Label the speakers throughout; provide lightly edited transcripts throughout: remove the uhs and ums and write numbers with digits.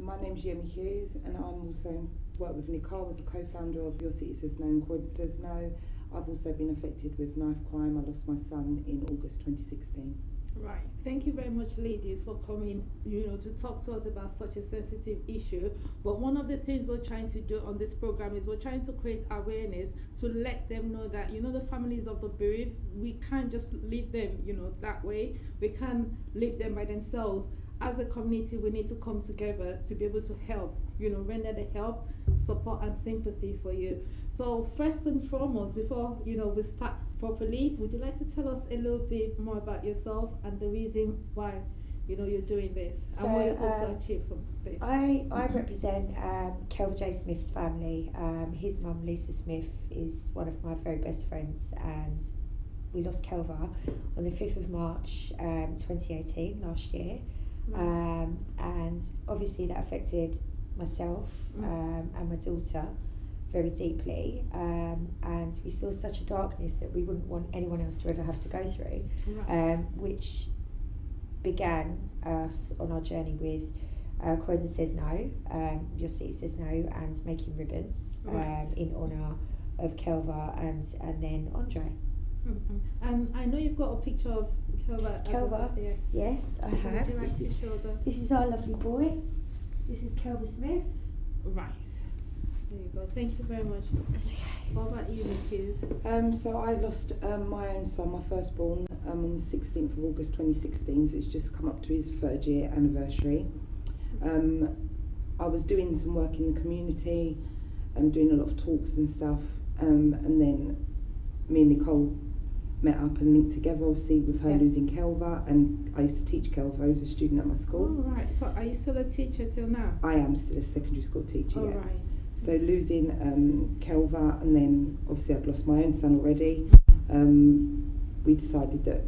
Speaker 1: My name's Yemi Hughes, and I'm also work with Nichole as a co-founder of Your City Says No and Croydon Says No. I've also been affected with knife crime. I lost my son in August 2016.
Speaker 2: Right. Thank you very much, ladies, for coming, to talk to us about such a sensitive issue. But one of the things we're trying to do on this program is we're trying to create awareness to let them know that, the families of the bereaved, we can't just leave them, that way. We can't leave them by themselves. As a community, we need to come together to be able to help, render the help, support and sympathy for you. So first and foremost, before, we start properly, would you like to tell us a little bit more about yourself and the reason why, you're doing this and what you hope to achieve from this?
Speaker 3: I represent Kelvin J. Smith's family. His mum, Lisa Smith, is one of my very best friends, and we lost Kelva on the 5th of March 2018, last year. And obviously that affected myself and my daughter very deeply, and we saw such a darkness that we wouldn't want anyone else to ever have to go through, which began us on our journey with Croydon Says No, Your City Says No, and making ribbons in honour of Kelva and then Andre.
Speaker 2: Mm-hmm. And I know you've got a picture of Kelva.
Speaker 3: Yes, I have.
Speaker 2: Would you like to show
Speaker 3: this is our lovely boy. This is Kelva Smith.
Speaker 2: Right. There you go. Thank you very much.
Speaker 3: That's okay.
Speaker 2: What about you, Ms. Hughes?
Speaker 1: So I lost my own son, my firstborn, on the 16th of August 2016, so it's just come up to his 3rd year anniversary. I was doing some work in the community, doing a lot of talks and stuff, and then me and Nichole met up and linked together, obviously, with her losing Kelva, and I used to teach Kelva. I was a student at my school.
Speaker 2: Oh, right. So are you still a teacher till now?
Speaker 1: I am still a secondary school teacher,
Speaker 2: Oh, right.
Speaker 1: So losing Kelva, and then obviously I'd lost my own son already, we decided that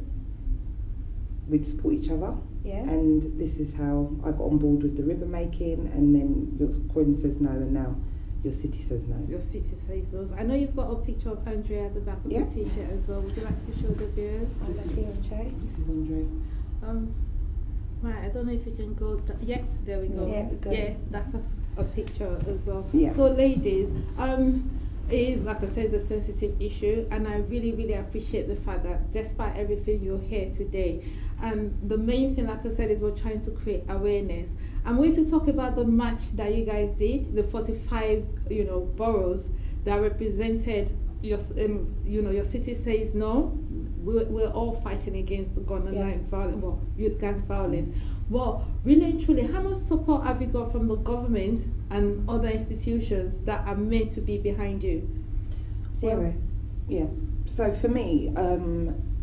Speaker 1: we'd support each other.
Speaker 3: Yeah.
Speaker 1: And this is how I got on board with the ribbon making, and then Croydon Says No, and now Your City Says No.
Speaker 2: Your City Says No. I know you've got a picture of Andrea at the back of the t-shirt as well. Would you like to show the viewers?
Speaker 3: This is
Speaker 1: Andre.
Speaker 2: Right, I don't know if you can go. There we go.
Speaker 3: Yeah,
Speaker 2: yeah, that's a picture as well.
Speaker 1: Yeah.
Speaker 2: So, ladies, it is, like I said, it's a sensitive issue, and I really, really appreciate the fact that despite everything, you're here today. And the main thing, like I said, is we're trying to create awareness. I'm going to talk about the march that you guys did, the 45, boroughs that represented your city says no. We're all fighting against gun and night violence, youth gang violence. Well, really and truly, how much support have you got from the government and other institutions that are meant to be behind you?
Speaker 3: Zero.
Speaker 1: Yeah. So for me,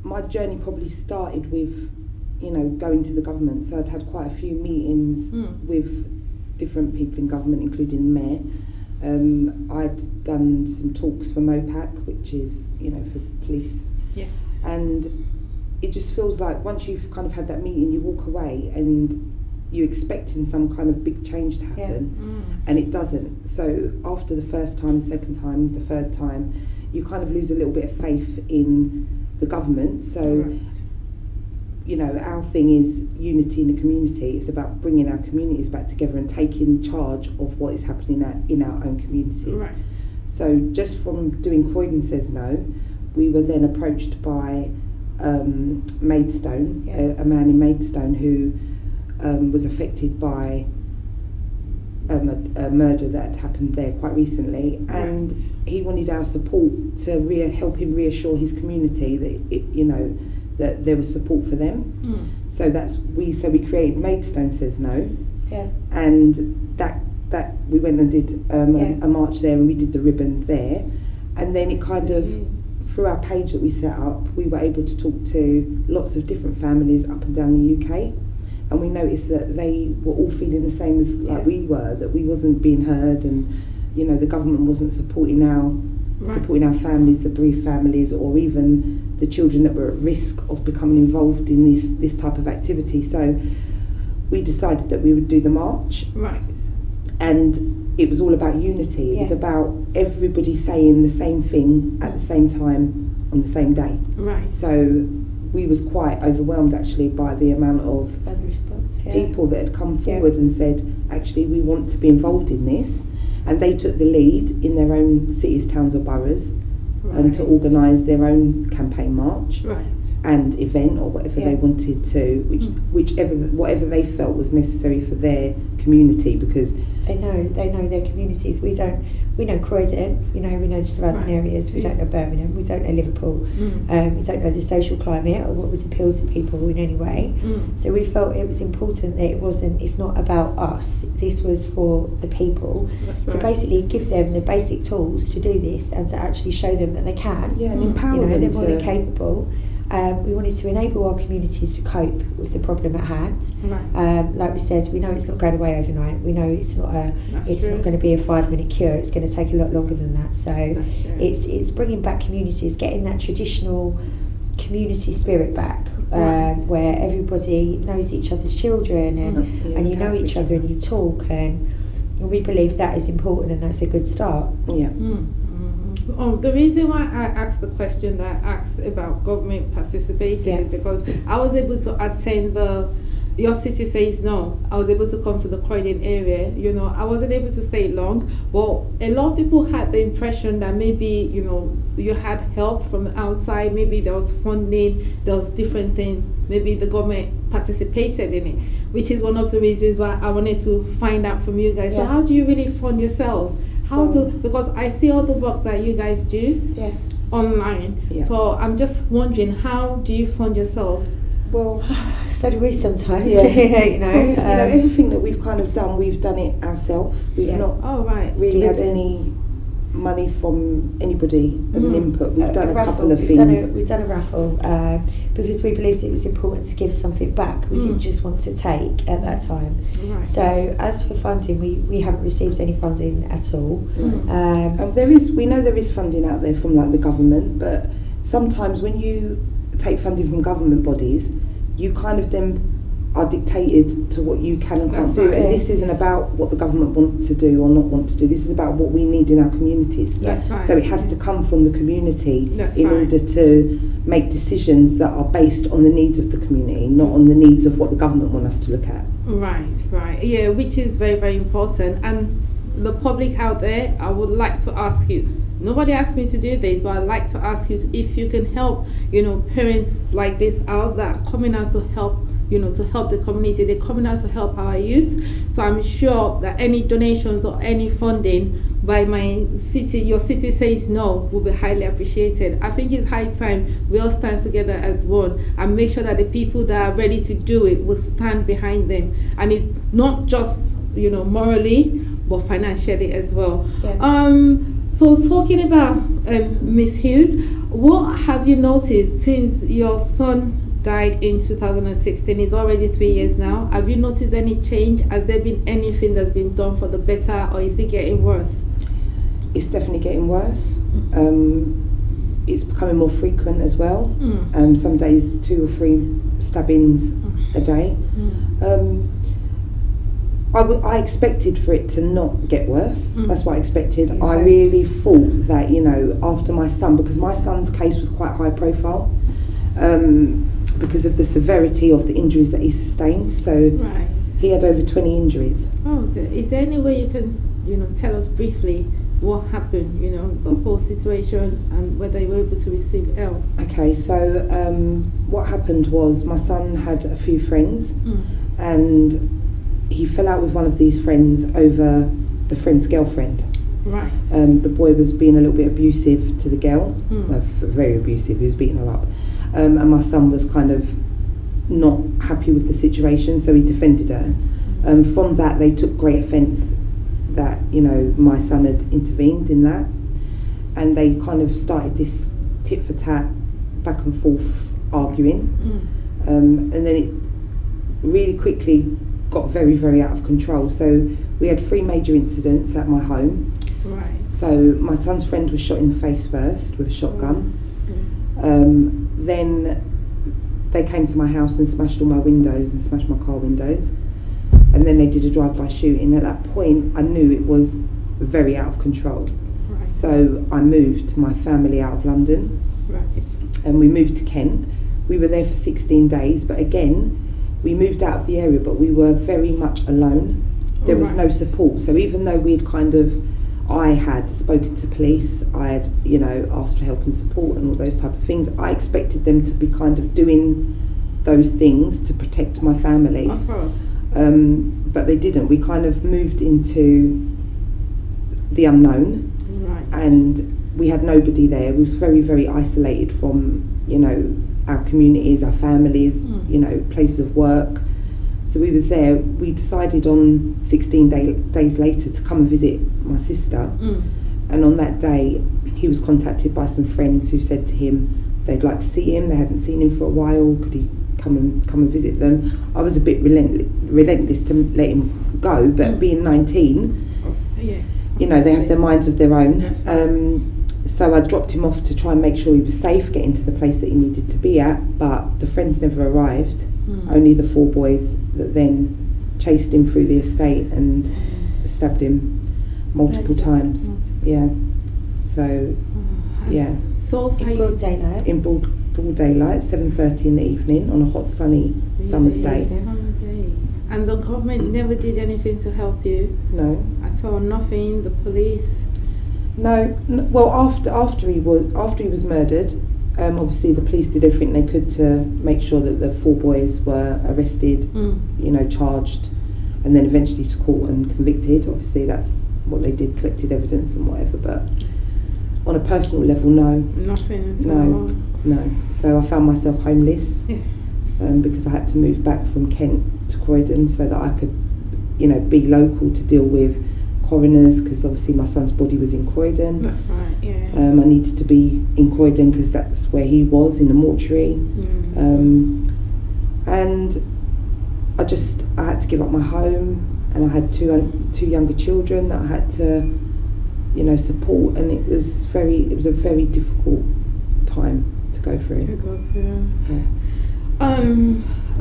Speaker 1: my journey probably started with, going to the government. So I'd had quite a few meetings with different people in government, including the mayor. I'd done some talks for MOPAC, which is, for police.
Speaker 2: Yes.
Speaker 1: And it just feels like once you've kind of had that meeting, you walk away and you're expecting some kind of big change to happen, and it doesn't. So after the first time, the second time, the third time, you kind of lose a little bit of faith in the government. So, our thing is unity in the community. It's about bringing our communities back together and taking charge of what is happening in our own communities.
Speaker 2: Right.
Speaker 1: So just from doing Croydon Says No, we were then approached by Maidstone, a man in Maidstone who was affected by a murder that had happened there quite recently, and he wanted our support to help him reassure his community that that there was support for them. So we created Maidstone Says No, and that we went and did a march there, and we did the ribbons there, and then it kind of through our page that we set up, we were able to talk to lots of different families up and down the UK, and we noticed that they were all feeling the same as we were, that we wasn't being heard, and the government wasn't supporting our families, the bereaved families, or even the children that were at risk of becoming involved in this type of activity. So we decided that we would do the march.
Speaker 2: Right.
Speaker 1: And it was all about unity. It was about everybody saying the same thing at the same time on the same day.
Speaker 2: Right.
Speaker 1: So we was quite overwhelmed actually by the amount of
Speaker 3: By the response, yeah.
Speaker 1: people that had come forward and said, actually, we want to be involved in this. And they took the lead in their own cities, towns or boroughs to organise their own campaign march and event or whatever they wanted to, whatever they felt was necessary for their community, because
Speaker 3: they know their communities. We know Croydon, we know the surrounding areas. We don't know Birmingham. We don't know Liverpool. We don't know the social climate or what would appeal to people in any way. So we felt it was important that it's not about us. This was for the people. To basically give them the basic tools to do this and to actually show them that they can.
Speaker 1: Yeah, and empower them.
Speaker 3: They're more than capable. We wanted to enable our communities to cope with the problem at hand. Like we said, we know it's not going away overnight. We know it's not going to be a 5-minute cure. It's going to take a lot longer than that. So it's bringing back communities, getting that traditional community spirit back, where everybody knows each other's children and you know each other and you talk, and we believe that is important and that's a good start.
Speaker 2: The reason why I asked the question that I asked about government participating is because I was able to attend Your City Says No. I was able to come to the Croydon area. I wasn't able to stay long, but a lot of people had the impression that maybe, you had help from the outside, maybe there was funding, there was different things, maybe the government participated in it, which is one of the reasons why I wanted to find out from you guys. So how do you really fund yourselves? Because I see all the work that you guys do online. So I'm just wondering, how do you fund yourselves?
Speaker 1: Well,
Speaker 3: so do we sometimes.
Speaker 1: Everything that we've kind of done, we've done it ourselves. We've not really had any money from anybody as an input. We've done a couple of things.
Speaker 3: We've done a raffle because we believed it was important to give something back. We didn't just want to take at that time. So as for funding, we haven't received any funding at all.
Speaker 1: We know there is funding out there from the government, but sometimes when you take funding from government bodies, you kind of then are dictated to what you can and can't do, and this isn't about what the government want to do or not want to do. This is about what we need in our communities. So it has to come from the community in order to make decisions that are based on the needs of the community, not on the needs of what the government want us to look at.
Speaker 2: Yeah, which is very, very important. And the public out there, I would like to ask you, nobody asked me to do this, but I'd like to ask you if you can help, parents like this out that are coming out to help, to help the community. They're coming out to help our youth. So I'm sure that any donations or any funding by Your City Says No will be highly appreciated. I think it's high time we all stand together as one and make sure that the people that are ready to do it will stand behind them. And it's not just, morally, but financially as well. So talking about Miss Hughes, what have you noticed since your son died in 2016? It's already 3 years now. Have you noticed any change? Has there been anything that's been done for the better, or is it getting worse?
Speaker 1: It's definitely getting worse. It's becoming more frequent as well. Some days 2 or 3 stabbings a day. I expected for it to not get worse. That's what I expected. I really thought that, after my son, because my son's case was quite high profile, because of the severity of the injuries that he sustained. So he had over 20 injuries.
Speaker 2: Is there any way you can, tell us briefly what happened, the whole situation, and whether you were able to receive help?
Speaker 1: Okay, so what happened was my son had a few friends, and he fell out with one of these friends over the friend's girlfriend. The boy was being a little bit abusive to the girl, very abusive. He was beating her up, and my son was kind of not happy with the situation, so he defended her. From that, they took great offence that my son had intervened in that, and they kind of started this tit for tat, back and forth arguing, and then it really quickly got very, very out of control. So we had 3 major incidents at my home. So my son's friend was shot in the face first with a shotgun. Then they came to my house and smashed all my windows and smashed my car windows. And then they did a drive-by shooting. At that point, I knew it was very out of control. So I moved my family out of London. And we moved to Kent, we were there for 16 days, but again, we moved out of the area, but we were very much alone. There was no support. So even though I had spoken to police, I had, asked for help and support and all those type of things, I expected them to be kind of doing those things to protect my family.
Speaker 2: Of course.
Speaker 1: But they didn't. We kind of moved into the unknown.
Speaker 2: Right.
Speaker 1: And we had nobody there. We was very, very isolated from, our communities, our families, places of work. So we was there. We decided on 16 days later to come and visit my sister. And on that day, he was contacted by some friends who said to him they'd like to see him. They hadn't seen him for a while. Could he come and visit them? I was a bit relentless to let him go, but being 19,
Speaker 2: yes,
Speaker 1: they have their minds of their own.
Speaker 2: That's right.
Speaker 1: So I dropped him off to try and make sure he was safe, getting to the place that he needed to be at, but the friends never arrived. Only the 4 boys that then chased him through the estate and stabbed him multiple times. Yeah. So, yeah.
Speaker 2: So
Speaker 3: in broad daylight.
Speaker 1: In broad daylight, 7:30 in the evening on a hot sunny summer's day.
Speaker 2: And the government never did anything to help you?
Speaker 1: No.
Speaker 2: At all? Nothing? The police?
Speaker 1: No. Well, after he was murdered, obviously the police did everything they could to make sure that the 4 boys were arrested, charged, and then eventually to court and convicted. Obviously that's what they did, collected evidence and whatever, but on a personal level, no.
Speaker 2: Nothing at all?
Speaker 1: No. So I found myself homeless because I had to move back from Kent to Croydon so that I could, be local to deal with coroners, because obviously my son's body was in Croydon.
Speaker 2: That's right, yeah.
Speaker 1: I needed to be in Croydon because that's where he was, in the mortuary. And I had to give up my home, and I had two younger children that I had to, support, and it was a very difficult time to go through. Yeah.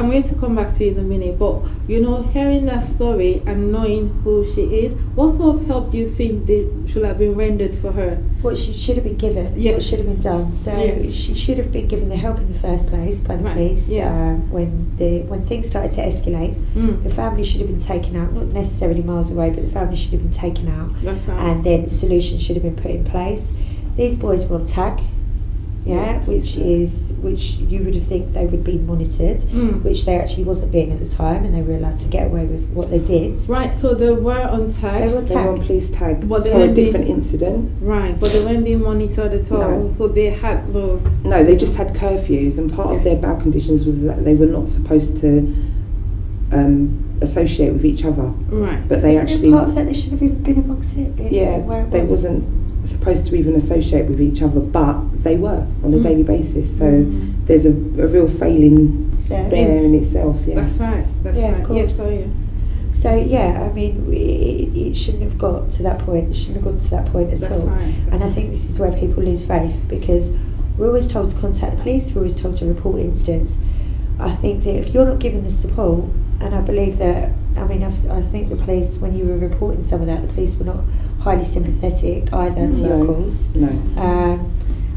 Speaker 2: I'm going to come back to you in a minute, but hearing that story and knowing who she is, what sort of help do you think should have been rendered for her?
Speaker 3: What she should have been given,
Speaker 2: yes.
Speaker 3: What should have been done. So she should have been given the help in the first place by the police.
Speaker 2: Yes.
Speaker 3: When things started to escalate, the family should have been taken out, not necessarily miles away, but the family should have been taken out.
Speaker 2: That's right.
Speaker 3: And then solutions should have been put in place. These boys were on tag. Which you would have think they would be monitored, which they actually wasn't being at the time, and they were allowed to get away with what they did.
Speaker 2: Right, so they were on tag.
Speaker 1: They were on police tag
Speaker 2: for
Speaker 1: a different incident.
Speaker 2: Right, but they weren't being monitored at all.
Speaker 1: No.
Speaker 2: So they had the...
Speaker 1: No, they just had curfews, and part of their bail conditions was that they were not supposed to associate with each other.
Speaker 2: Right.
Speaker 3: But
Speaker 1: But they actually...
Speaker 3: part of that, they should have even been amongst it.
Speaker 1: They wasn't supposed to even associate with each other, but they were on a daily basis. So there's a real failing there in itself. Yeah.
Speaker 2: That's right. That's right.
Speaker 3: Of course. So I mean, it shouldn't have got to that point. It shouldn't have got to that point at all.
Speaker 2: Right.
Speaker 3: And I think this is where people lose faith, because we're always told to contact the police. We're always told to report incidents. I think that if you're not given the support, and I believe that, I think the police, when you were reporting some of that, the police were not highly sympathetic either to your calls.
Speaker 1: No.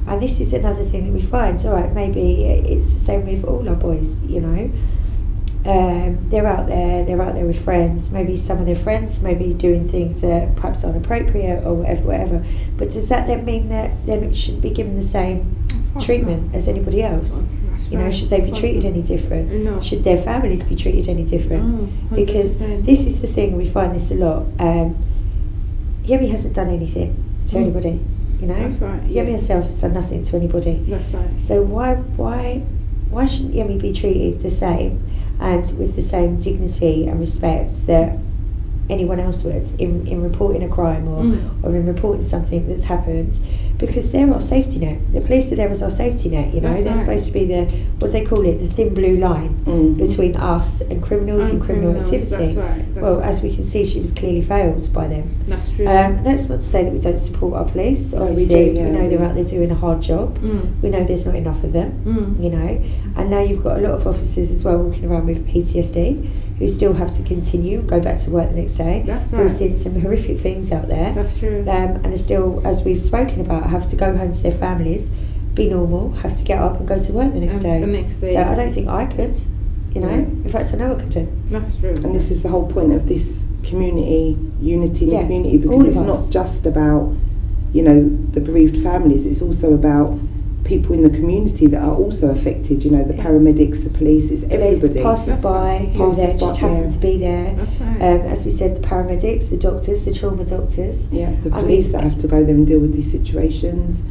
Speaker 3: And this is another thing that we find. All right, maybe it's the same with all our boys. They're out there with friends. Maybe some of their friends maybe doing things that perhaps aren't appropriate or whatever. But does that then mean that they should be given the same treatment as anybody else? Should they be treated any different?
Speaker 2: No.
Speaker 3: Should their families be treated any different? Because this is the thing, we find this a lot. Yemi hasn't done anything to anybody,
Speaker 2: That's right.
Speaker 3: Yemi herself has done nothing to anybody.
Speaker 2: That's right.
Speaker 3: So why shouldn't Yemi be treated the same and with the same dignity and respect that anyone else would in reporting a crime or in reporting something that's happened? Because they're our safety net. The police are there as our safety net, They're supposed to be the, what do they call it, the thin blue line between us and criminals and criminal activity. As we can see, she was clearly failed by them.
Speaker 2: That's true.
Speaker 3: That's not to say that we don't support our police. Obviously, we know they're out there doing a hard job. We know there's not enough of them, And now you've got a lot of officers as well walking around with PTSD who still have to continue and go back to work the next day.
Speaker 2: That's right.
Speaker 3: Who are seeing some horrific things out there.
Speaker 2: That's true.
Speaker 3: And are still, as we've spoken about, have to go home to their families be normal, have to get up and go to work the next day.
Speaker 2: The next day.
Speaker 3: So I don't think I could, you know. In fact, I know I couldn't.
Speaker 2: That's true.
Speaker 1: And this is the whole point of this community, unity in the
Speaker 3: Yeah,
Speaker 1: community, because
Speaker 3: all
Speaker 1: it's
Speaker 3: of us.
Speaker 1: not just about, you know, the bereaved families, it's also about people in the community that are also affected, you know, the
Speaker 3: Yeah.
Speaker 1: paramedics, the police, it's everybody.
Speaker 3: Passers
Speaker 2: That's
Speaker 3: by
Speaker 2: right.
Speaker 3: who there
Speaker 1: Passers
Speaker 3: just
Speaker 1: by,
Speaker 3: happen
Speaker 1: yeah.
Speaker 3: to be there.
Speaker 2: That's right.
Speaker 3: As we said, the paramedics, the doctors, the trauma doctors.
Speaker 1: Yeah, the
Speaker 3: I
Speaker 1: police
Speaker 3: mean-
Speaker 1: that have to go there and deal with these situations,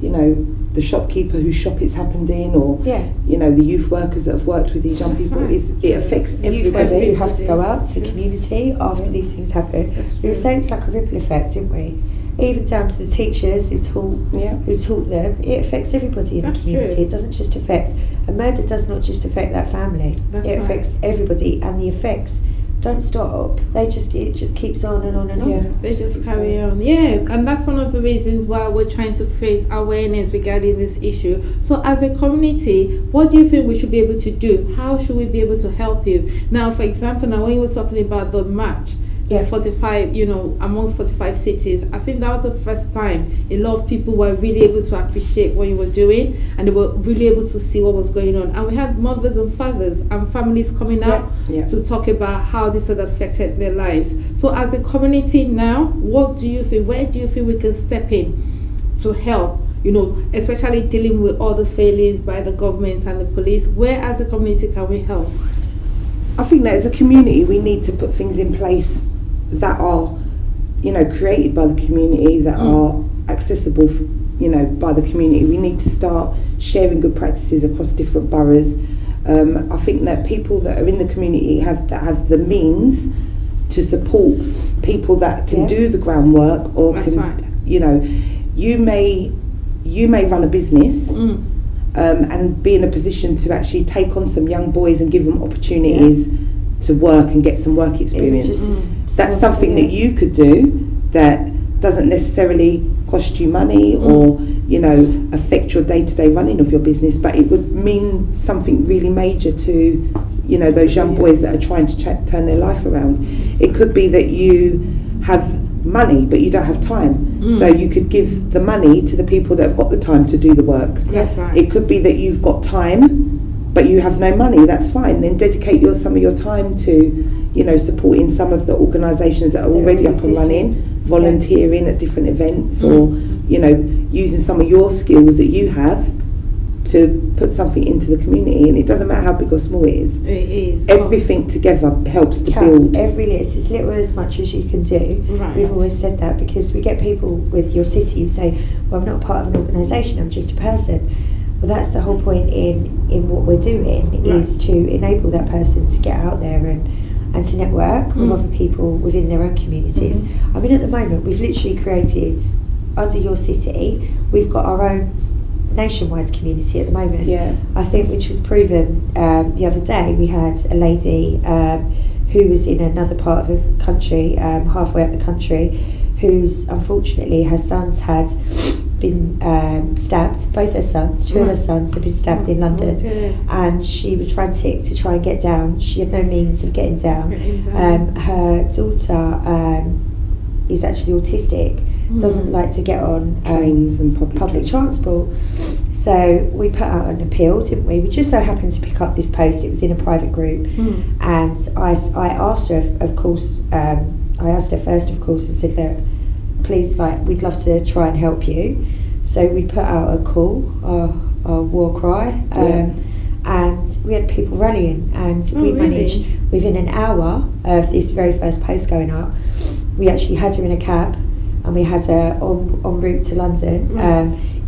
Speaker 1: you know, the shopkeeper whose shop it's happened in, or,
Speaker 3: Yeah.
Speaker 1: you know, the youth workers that have worked with these young
Speaker 2: That's
Speaker 1: people.
Speaker 2: right.
Speaker 1: It affects
Speaker 3: The youth workers who
Speaker 1: everybody.
Speaker 3: have to go out to the
Speaker 2: Yeah.
Speaker 3: community after
Speaker 1: Yeah.
Speaker 3: these things happen.
Speaker 2: That's
Speaker 3: We were
Speaker 2: true.
Speaker 3: saying it's like a ripple effect, didn't we? Even down to the teachers who
Speaker 1: Yeah.
Speaker 3: taught them. It affects everybody in
Speaker 2: That's
Speaker 3: the community.
Speaker 2: true.
Speaker 3: It doesn't just affect, a murder does not just affect that family.
Speaker 2: That's
Speaker 3: it
Speaker 2: right.
Speaker 3: affects everybody, and the effects don't stop. It just keeps on and on and on.
Speaker 1: Yeah.
Speaker 2: They just carry on. Yeah, and that's one of the reasons why we're trying to create awareness regarding this issue. So as a community, what do you think we should be able to do? How should we be able to help you? Now, for example, now when you were talking about the march,
Speaker 3: Yeah.
Speaker 2: 45, you know, amongst 45 cities, I think that was the first time a lot of people were really able to appreciate what you were doing, and they were really able to see what was going on. And we had mothers and fathers and families coming out
Speaker 1: Yeah.
Speaker 2: to talk about how this had affected their lives. So as a community now, what do you think, where do you think we can step in to help, you know, especially dealing with all the failings by the government and the police? Where as a community can we help?
Speaker 1: I think that as a community we need to put things in place that are, you know, created by the community, that are accessible, you know, by the community. We need to start sharing good practices across different boroughs. I think that people that are in the community have the means to support people that can
Speaker 3: Yeah.
Speaker 1: do the groundwork, or
Speaker 2: That's
Speaker 1: can,
Speaker 2: right.
Speaker 1: you know, you may run a business. And be in a position to actually take on some young boys and give them opportunities to work and get some work experience. That's something that you could do that doesn't necessarily cost you money or, you know, affect your day-to-day running of your business, but it would mean something really major to, you know, those young boys that are trying to turn their life around. It could be that you have money but you don't have time, so you could give the money to the people that have got the time to do the work.
Speaker 2: That's right.
Speaker 1: It could be that you've got time but you have no money. That's fine, then dedicate some of your time to, you know, supporting some of the organisations that are already up and running, volunteering at different events, or, you know, using some of your skills that you have to put something into the community. And it doesn't matter how big or small it is.
Speaker 2: It is.
Speaker 1: Everything together helps to
Speaker 3: Counts.
Speaker 1: build.
Speaker 3: Every list, as little as much as you can do.
Speaker 2: Right.
Speaker 3: We've always said that, because we get people with your city who say, well, I'm not part of an organisation, I'm just a person. Well, that's the whole point in what we're doing, is to enable that person to get out there and to network with other people within their own communities. I mean, at the moment, we've literally created, under your city, we've got our own nationwide community at the moment.
Speaker 1: Yeah.
Speaker 3: I think, which was proven the other day. We had a lady who was in another part of the country, halfway up the country, whose, unfortunately, her sons had been stabbed. Both her sons, two of her sons, had been stabbed in London, and she was frantic to try and get down. She had no means of getting down. Her daughter is actually autistic, doesn't like to get on
Speaker 1: Trains and public
Speaker 3: transport. So we put out an appeal, didn't we? We just so happened to pick up this post. It was in a private group, and I asked her, of course, I asked her first, of course, and said, look, please, like, we'd love to try and help you. So we put out a call, our war cry, and we had people rallying, and we managed, within an hour of this very first post going up, we actually had her in a cab, and we had her en route to London.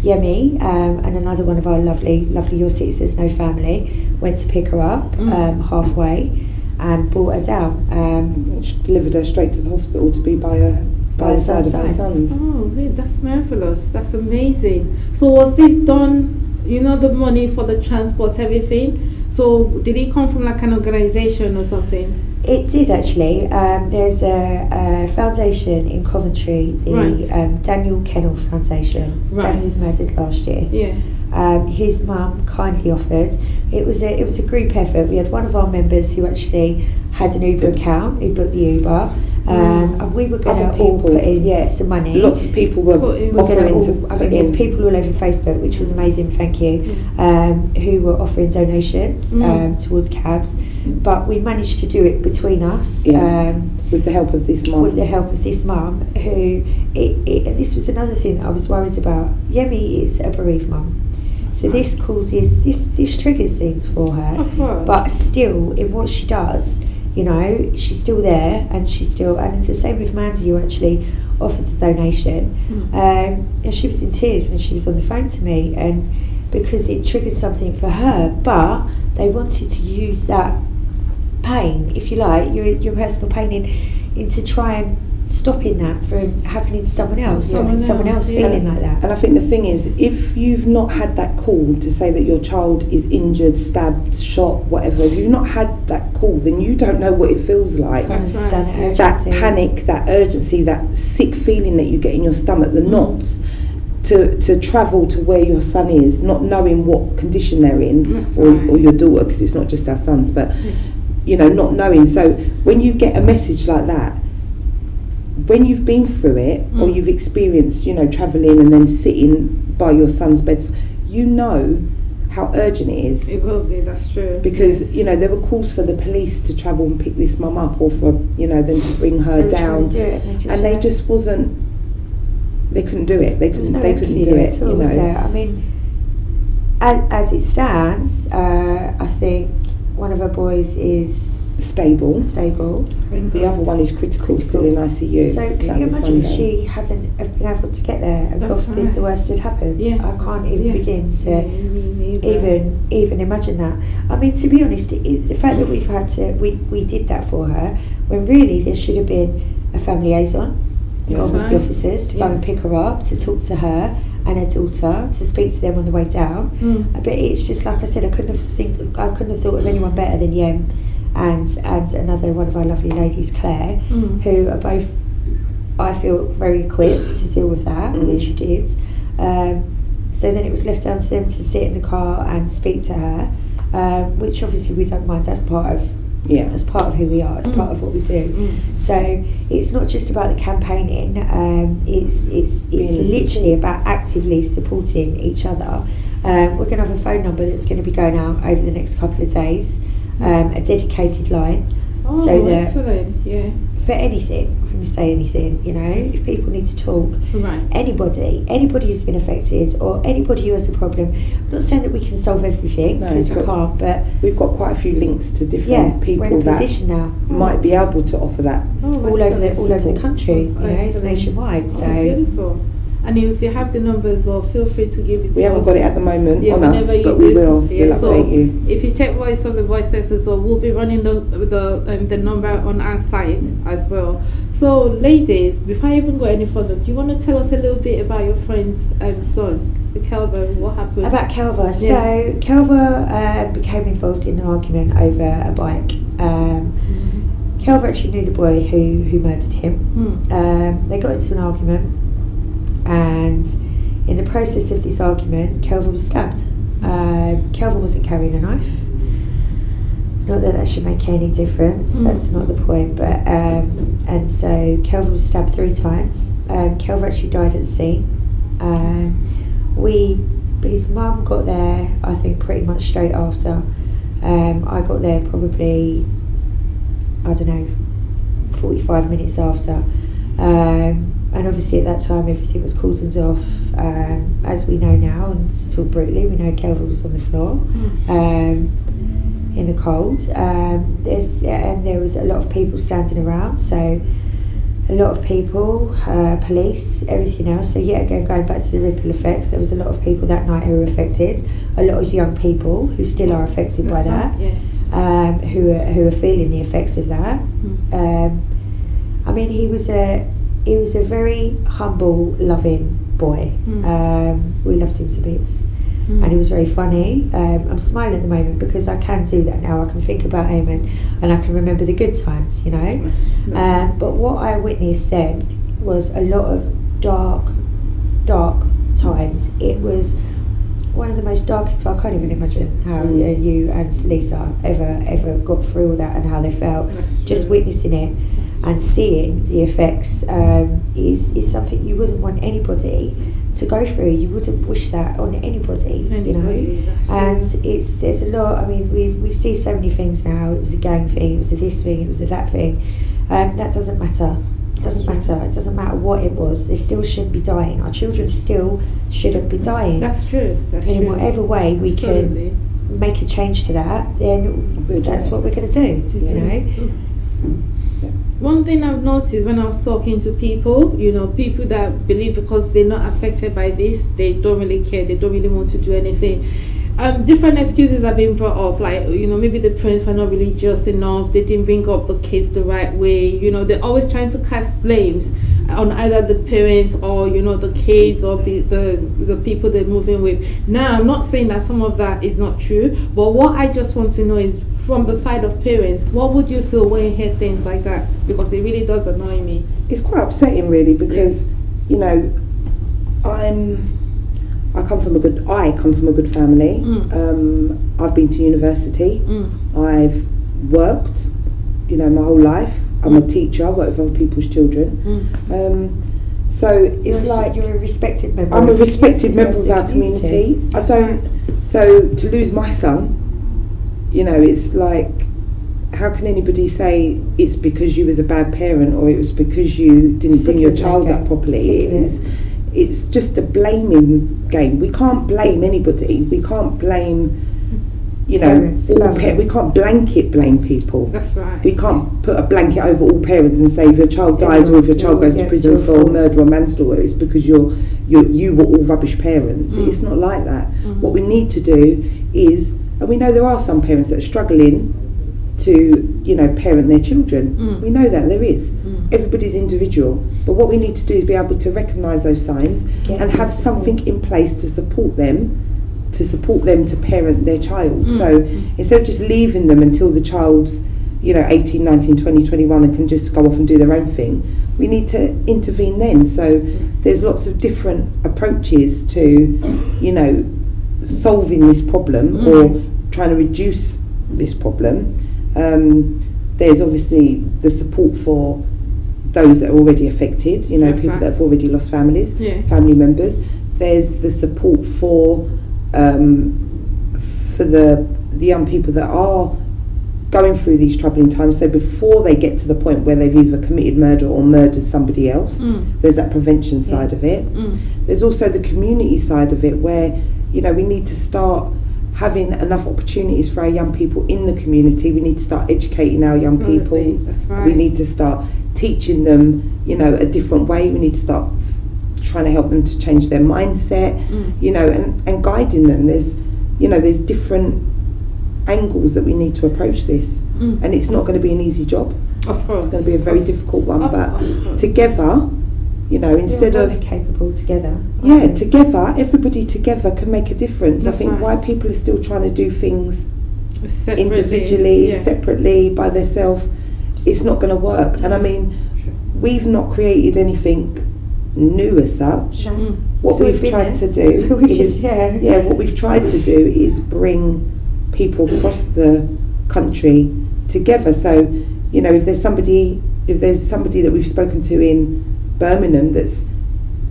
Speaker 3: Yemi and another one of our lovely Your City Says No family went to pick her up halfway and brought her down.
Speaker 1: She delivered her straight to the hospital to be by the side of her sons.
Speaker 2: Oh, really? That's marvelous. That's amazing. So was this done, you know, the money for the transport, everything? So did it come from like an organisation or something?
Speaker 3: It did, actually. There's a foundation in Coventry, the Daniel Kennel Foundation. Daniel was murdered last year.
Speaker 2: Yeah.
Speaker 3: His mum kindly offered. It was a group effort. We had one of our members who actually had an Uber account, who booked the Uber, And we were going to
Speaker 1: Other
Speaker 3: all
Speaker 1: people,
Speaker 3: put in
Speaker 1: yeah.
Speaker 3: some money.
Speaker 1: Lots of people were offering to put
Speaker 3: there's
Speaker 1: in.
Speaker 3: people all over Facebook, which was amazing, thank you, who were offering donations towards cabs. But we managed to do it between us.
Speaker 1: With the help of this mum.
Speaker 3: With the help of this mum, who, and this was another thing that I was worried about. Yemi is a bereaved mum. So this causes, this triggers things for her.
Speaker 2: Of course.
Speaker 3: But still, in what she does, you know, she's still there, and the same with Mandy, who actually offered the donation. And she was in tears when she was on the phone to me, and because it triggered something for her, but they wanted to use that pain, if you like, your personal pain into try and stopping that from happening to someone else, someone else feeling like that.
Speaker 1: And I think the thing is, if you've not had that call to say that your child is injured, stabbed, shot, whatever, if you've not had that call, then you don't know what it feels like.
Speaker 2: That's right.
Speaker 1: That panic, that urgency, that sick feeling that you get in your stomach, the knots, to travel to where your son is, not knowing what condition they're in, or your daughter, because it's not just our sons, but you know, not knowing. So when you get a message like that, when you've been through it, or you've experienced, you know, travelling and then sitting by your son's bed, you know how urgent it is.
Speaker 2: It will be, that's true.
Speaker 1: Because, you know, there were calls for the police to travel and pick this mum up, or for, you know, them to bring her down. And they just wasn't, they couldn't do it. They couldn't do it, you know.
Speaker 3: I mean, as it stands, I think one of her boys is stable.
Speaker 1: The other one is critical, still in ICU.
Speaker 3: So can you imagine if she hasn't been able to get there, and God forbid the worst had happened? I can't even begin to even imagine that. I mean, to be honest, the fact that we've had to, we did that for her, when really there should have been a family liaison gone with the officers to go and pick her up, to talk to her and her daughter, to speak to them on the way down. But it's just like I said, I couldn't have thought of anyone better than Yem and another one of our lovely ladies, Claire, who are both, I feel, very equipped to deal with that, which she did. So then it was left down to them to sit in the car and speak to her, which obviously we don't mind. That's part of who we are. It's part of what we do. So it's not just about the campaigning. It's literally about actively supporting each other. We're going to have a phone number that's going to be going out over the next couple of days. A dedicated line, so that for anything, when we say anything, you know, if people need to talk, anybody who's been affected, or anybody who has a problem. I'm not saying that we can solve everything, because we can't, but
Speaker 1: we've got quite a few links to different people
Speaker 3: we're in a position
Speaker 1: that
Speaker 3: now
Speaker 1: might be able to offer that
Speaker 3: all over the country. You know, it's nationwide. So
Speaker 2: beautiful. And if you have the numbers, or feel free to give it to us.
Speaker 1: We haven't got it at the moment on us, but
Speaker 2: we
Speaker 1: will. We'll update you.
Speaker 2: If you check Voice of the Voiceless as well, we'll be running the number on our site as well. So, ladies, before I even go any further, do you want to tell us a little bit about your friend's son, Kelva? What happened?
Speaker 3: About Kelva. Yes. So, Kelva became involved in an argument over a bike. Kelva actually knew the boy who murdered him. They got into an argument. And in the process of this argument, Kelva was stabbed. Kelva wasn't carrying a knife. Not that that should make any difference. That's not the point. But and so Kelva was stabbed 3 times. Kelva actually died at the scene. His mum got there, I think, pretty much straight after. I got there probably, I don't know, 45 minutes after. And obviously at that time everything was cordoned off, as we know now, and to talk brutally, we know Kelva was on the floor in the cold. There was a lot of people standing around, so a lot of people, police, everything else. So yet again, going back to the ripple effects, there was a lot of people that night who were affected, a lot of young people who still are affected by that, who are feeling the effects of that. I mean, he was a very humble, loving boy. We loved him to bits. And he was very funny. I'm smiling at the moment because I can do that now. I can think about him and I can remember the good times, you know. But what I witnessed then was a lot of dark times. It was one of the most darkest. I can't even imagine how you and Lisa ever got through all that and how they felt. Just witnessing it. and seeing the effects is something you wouldn't want anybody to go through. You wouldn't wish that on anybody, you know. And there's a lot. I mean, we see so many things now. It was a gang thing. It was a this thing. It was a that thing. That doesn't matter. It doesn't matter. It doesn't matter what it was. They still shouldn't be dying. Our children still shouldn't be dying.
Speaker 2: That's true. That's
Speaker 3: and
Speaker 2: true.
Speaker 3: In whatever way we can make a change to that, then that's what we're going to do. You know.
Speaker 2: One thing I've noticed when I was talking to people, you know, people that believe because they're not affected by this, they don't really care, they don't really want to do anything. Different excuses have been brought up, like, you know, maybe the parents were not religious enough, they didn't bring up the kids the right way, you know, they're always trying to cast blames on either the parents or, you know, the kids or the people they're moving with. Now, I'm not saying that some of that is not true, but what I just want to know is, from the side of parents, what would you feel when you hear things like that? Because it really does annoy me.
Speaker 1: It's quite upsetting, really, because you know, I come from a good family. I've been to university. I've worked, you know, my whole life. I'm a teacher. I work with other people's children. So it's like
Speaker 3: you're a respected member.
Speaker 1: I'm a respected member of our community. So to lose my son, you know, it's like, how can anybody say it's because you was a bad parent or it was because you didn't bring your child up properly? It's just a blaming game. We can't blame anybody. We can't blame, you know, we can't blanket blame people.
Speaker 2: That's right.
Speaker 1: We can't put a blanket over all parents and say if your child dies or if your child goes to prison for murder or manslaughter, it's because you were all rubbish parents. It's not like that. What we need to do is, and we know there are some parents that are struggling to, you know, parent their children. We know that there is. Everybody's individual. But what we need to do is be able to recognise those signs and have something in place to support them to parent their child. So instead of just leaving them until the child's, you know, 18, 19, 20, 21 and can just go off and do their own thing, we need to intervene then. So there's lots of different approaches to, you know, solving this problem or trying to reduce this problem. There's obviously the support for those that are already affected, you know, people that have already lost families, family members. There's the support for the young people that are going through these troubling times. So before they get to the point where they've either committed murder or murdered somebody else, there's that prevention side of it. There's also the community side of it, where, you know, we need to start having enough opportunities for our young people in the community. We need to start educating our young people.
Speaker 2: That's right.
Speaker 1: We need to start teaching them, you know, a different way. We need to start trying to help them to change their mindset, you know, and guiding them. There's different angles that we need to approach this, and it's not going to be an easy job.
Speaker 2: Of course,
Speaker 1: it's going to be a very difficult one. But together, you know, instead of
Speaker 3: capable together,
Speaker 1: together, everybody together can make a difference.
Speaker 2: That's
Speaker 1: I think
Speaker 2: right.
Speaker 1: why people are still trying to do things
Speaker 2: separately,
Speaker 1: individually, separately, by themselves, it's not going to work. And I mean, we've not created anything new as such. What we've tried to do what we've tried to do is bring people across the country together. So, you know, if there's somebody that we've spoken to in Birmingham that's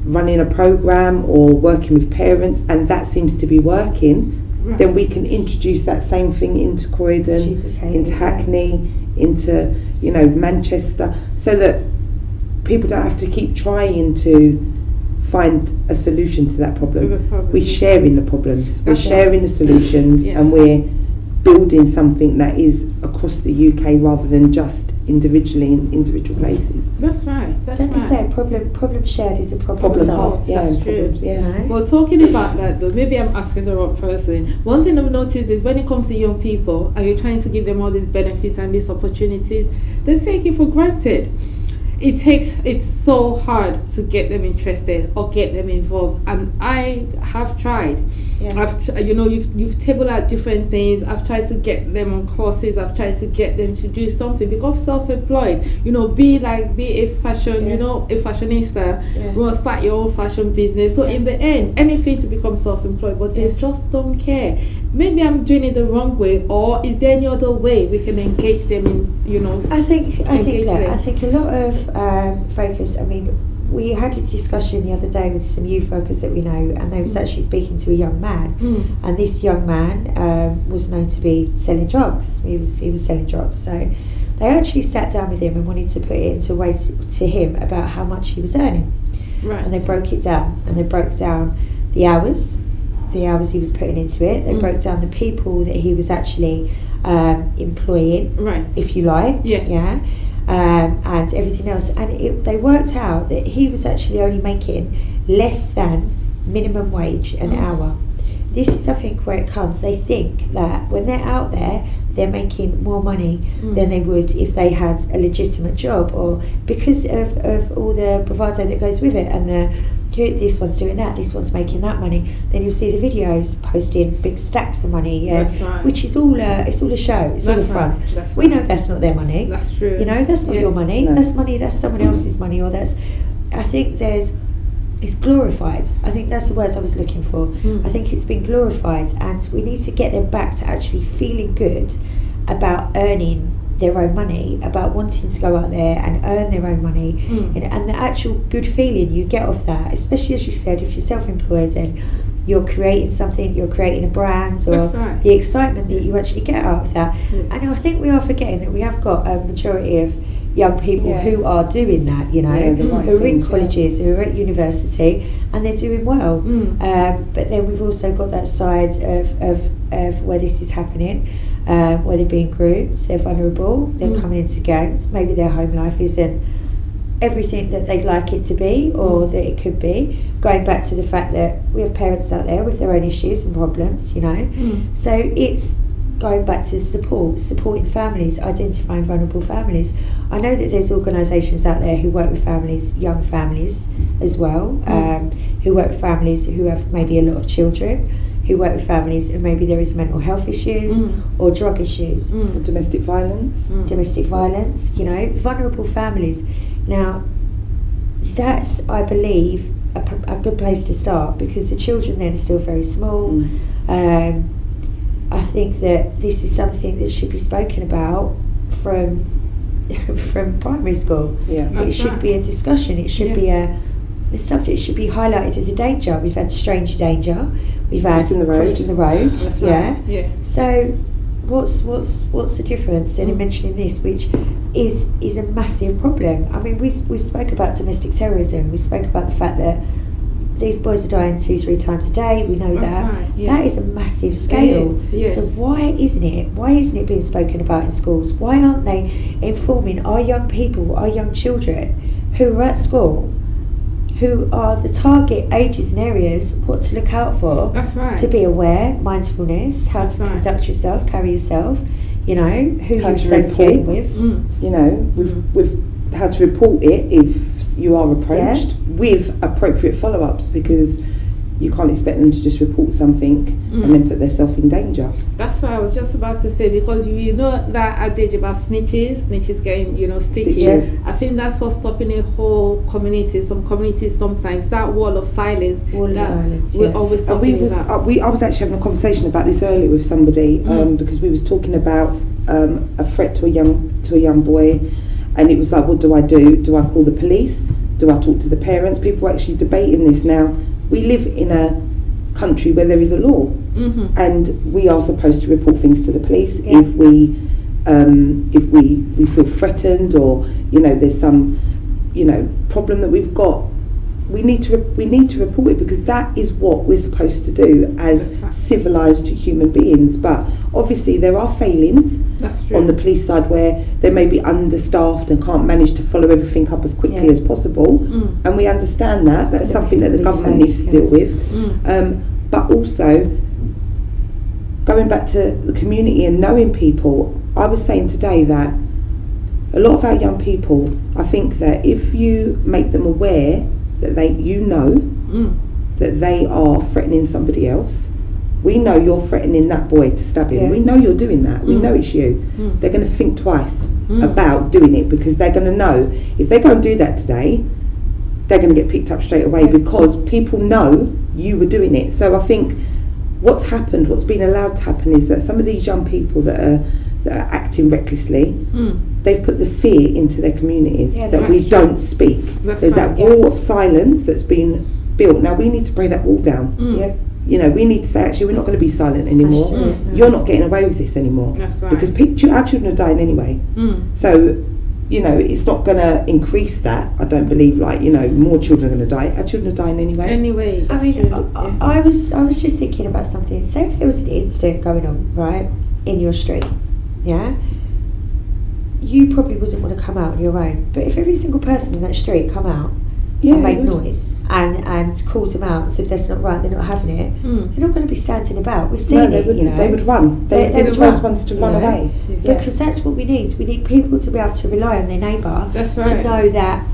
Speaker 1: running a program or working with parents, and that seems to be working, then we can introduce that same thing into Croydon, into Hackney, into, you know, Manchester, so that people don't have to keep trying to find a solution to that problem. We're sharing the problems, we're sharing the solutions, and we're building something that is across the UK rather than just individually in individual places.
Speaker 2: That's right.
Speaker 3: Don't they say problem shared is a problem solved?
Speaker 2: That's true. Well, talking about that though, maybe I'm asking the wrong person. One thing I've noticed is when it comes to young people and you're trying to give them all these benefits and these opportunities, they take it for granted. It's so hard to get them interested or get them involved, and I have tried. You've tabled out different things. I've tried to get them on courses. I've tried to get them to do something, become self-employed. Be a fashion, a fashionista. Start your own fashion business. So in the end, anything to become self-employed, but they just don't care. Maybe I'm doing it the wrong way, or is there any other way we can engage them in? I think
Speaker 3: a lot of focus. I mean, we had a discussion the other day with some youth workers that we know, and they was actually speaking to a young man, and this young man was known to be selling drugs. He was selling drugs, so they actually sat down with him and wanted to put it into a way to him about how much he was earning.
Speaker 2: Right.
Speaker 3: And they broke it down, and they broke down the hours he was putting into it. They broke down the people that he was actually employing,
Speaker 2: right,
Speaker 3: if you like, and everything else. And they worked out that he was actually only making less than minimum wage an hour. This is, I think, where it comes. They think that when they're out there, they're making more money than they would if they had a legitimate job, or because of all the bravado that goes with it, and this one's doing that, this one's making that money. Then you'll see the videos posting big stacks of money,
Speaker 2: That's right.
Speaker 3: which is all it's all a show, it's all a front.
Speaker 2: Right.
Speaker 3: We know that's not their money.
Speaker 2: That's true.
Speaker 3: That's not your money. No. That's someone else's money, or I think it's glorified. I think that's the words I was looking for. I think it's been glorified, and we need to get them back to actually feeling good about earning their own money, about wanting to go out there and earn their own money, and the actual good feeling you get off that, especially as you said, if you're self-employed and you're creating something, you're creating a brand, or the excitement that you actually get out of that. And I think we are forgetting that we have got a majority of young people who are doing that, who are in colleges, who are at university, and they're doing well. But then we've also got that side of where this is happening, where they're being groups, they're vulnerable, they're coming into gangs, maybe their home life isn't everything that they'd like it to be, or that it could be, going back to the fact that we have parents out there with their own issues and problems, so it's going back to supporting families, identifying vulnerable families. I know that there's organisations out there who work with families, young families as well, who work with families who have maybe a lot of children, who work with families and maybe there is mental health issues or drug issues,
Speaker 1: domestic violence,
Speaker 3: vulnerable families. Now, that's, I believe, a good place to start, because the children then are still very small. I think that this is something that should be spoken about from primary school. It should be a discussion. It should be the subject should be highlighted as a danger. We've had stranger danger. We've had crossing the road. So what's the difference then in mentioning this, which is a massive problem? I mean, we spoke about domestic terrorism. We spoke about the fact that these boys are dying 2-3 times a day. We know that is a massive scale. So why isn't it being spoken about in schools? Why aren't they informing our young people, our young children who are at school, who are the target ages and areas, what to look out for? To be aware, mindfulness, how to conduct yourself, carry yourself, who you associate with,
Speaker 1: with how to report it if you are approached, with appropriate follow-ups, because you can't expect them to just report something and then put themselves in danger.
Speaker 2: That's what I was just about to say, because that adage about snitches getting stitches. I think that's what's stopping a whole community. Some communities sometimes, that wall of silence. We're always talking about.
Speaker 1: I was actually having a conversation about this earlier with somebody, because we was talking about a threat to a young boy, and it was like, what do I do? Do I call the police? Do I talk to the parents? People are actually debating this now. We live in a country where there is a law, and we are supposed to report things to the police if we feel threatened, or there's some problem that we've got. We need to report it, because that is what we're supposed to do as civilised human beings. But obviously there are failings on the police side, where they may be understaffed and can't manage to follow everything up as quickly as possible, and we understand that. That's something that the government needs to deal with. But also, going back to the community and knowing people, I was saying today that a lot of our young people, I think that if you make them aware that that they are threatening somebody else, we know you're threatening that boy to stab him.
Speaker 3: Yeah.
Speaker 1: We know you're doing that. We know it's you. They're going to think twice about doing it, because they're going to know if they go and do that today, they're going to get picked up straight away, because people know you were doing it. So I think what's been allowed to happen, is that some of these young people that are acting recklessly, they've put the fear into their communities that we don't speak. There's that wall of silence that's been built. Now we need to break that wall down. You know, we need to say, actually, we're not going to be silent anymore. You're not getting away with this anymore.
Speaker 2: That's right.
Speaker 1: Because our children are dying anyway. So, you know, it's not going to increase that. I don't believe, like, you know, more children are going to die. Our children are dying anyway.
Speaker 2: Anyway,
Speaker 3: I mean, I was just thinking about something. Say if there was an incident going on, right, in your street, yeah, you probably wouldn't want to come out on your own. But if every single person in that street come out and made noise and called them out and said that's not right, they're not having it, they're not going to be standing about. We've seen it, you know.
Speaker 1: They would run. They're the first ones to run away.
Speaker 3: Because that's what we need. We need people to be able to rely on their neighbour.
Speaker 2: That's right.
Speaker 3: To know that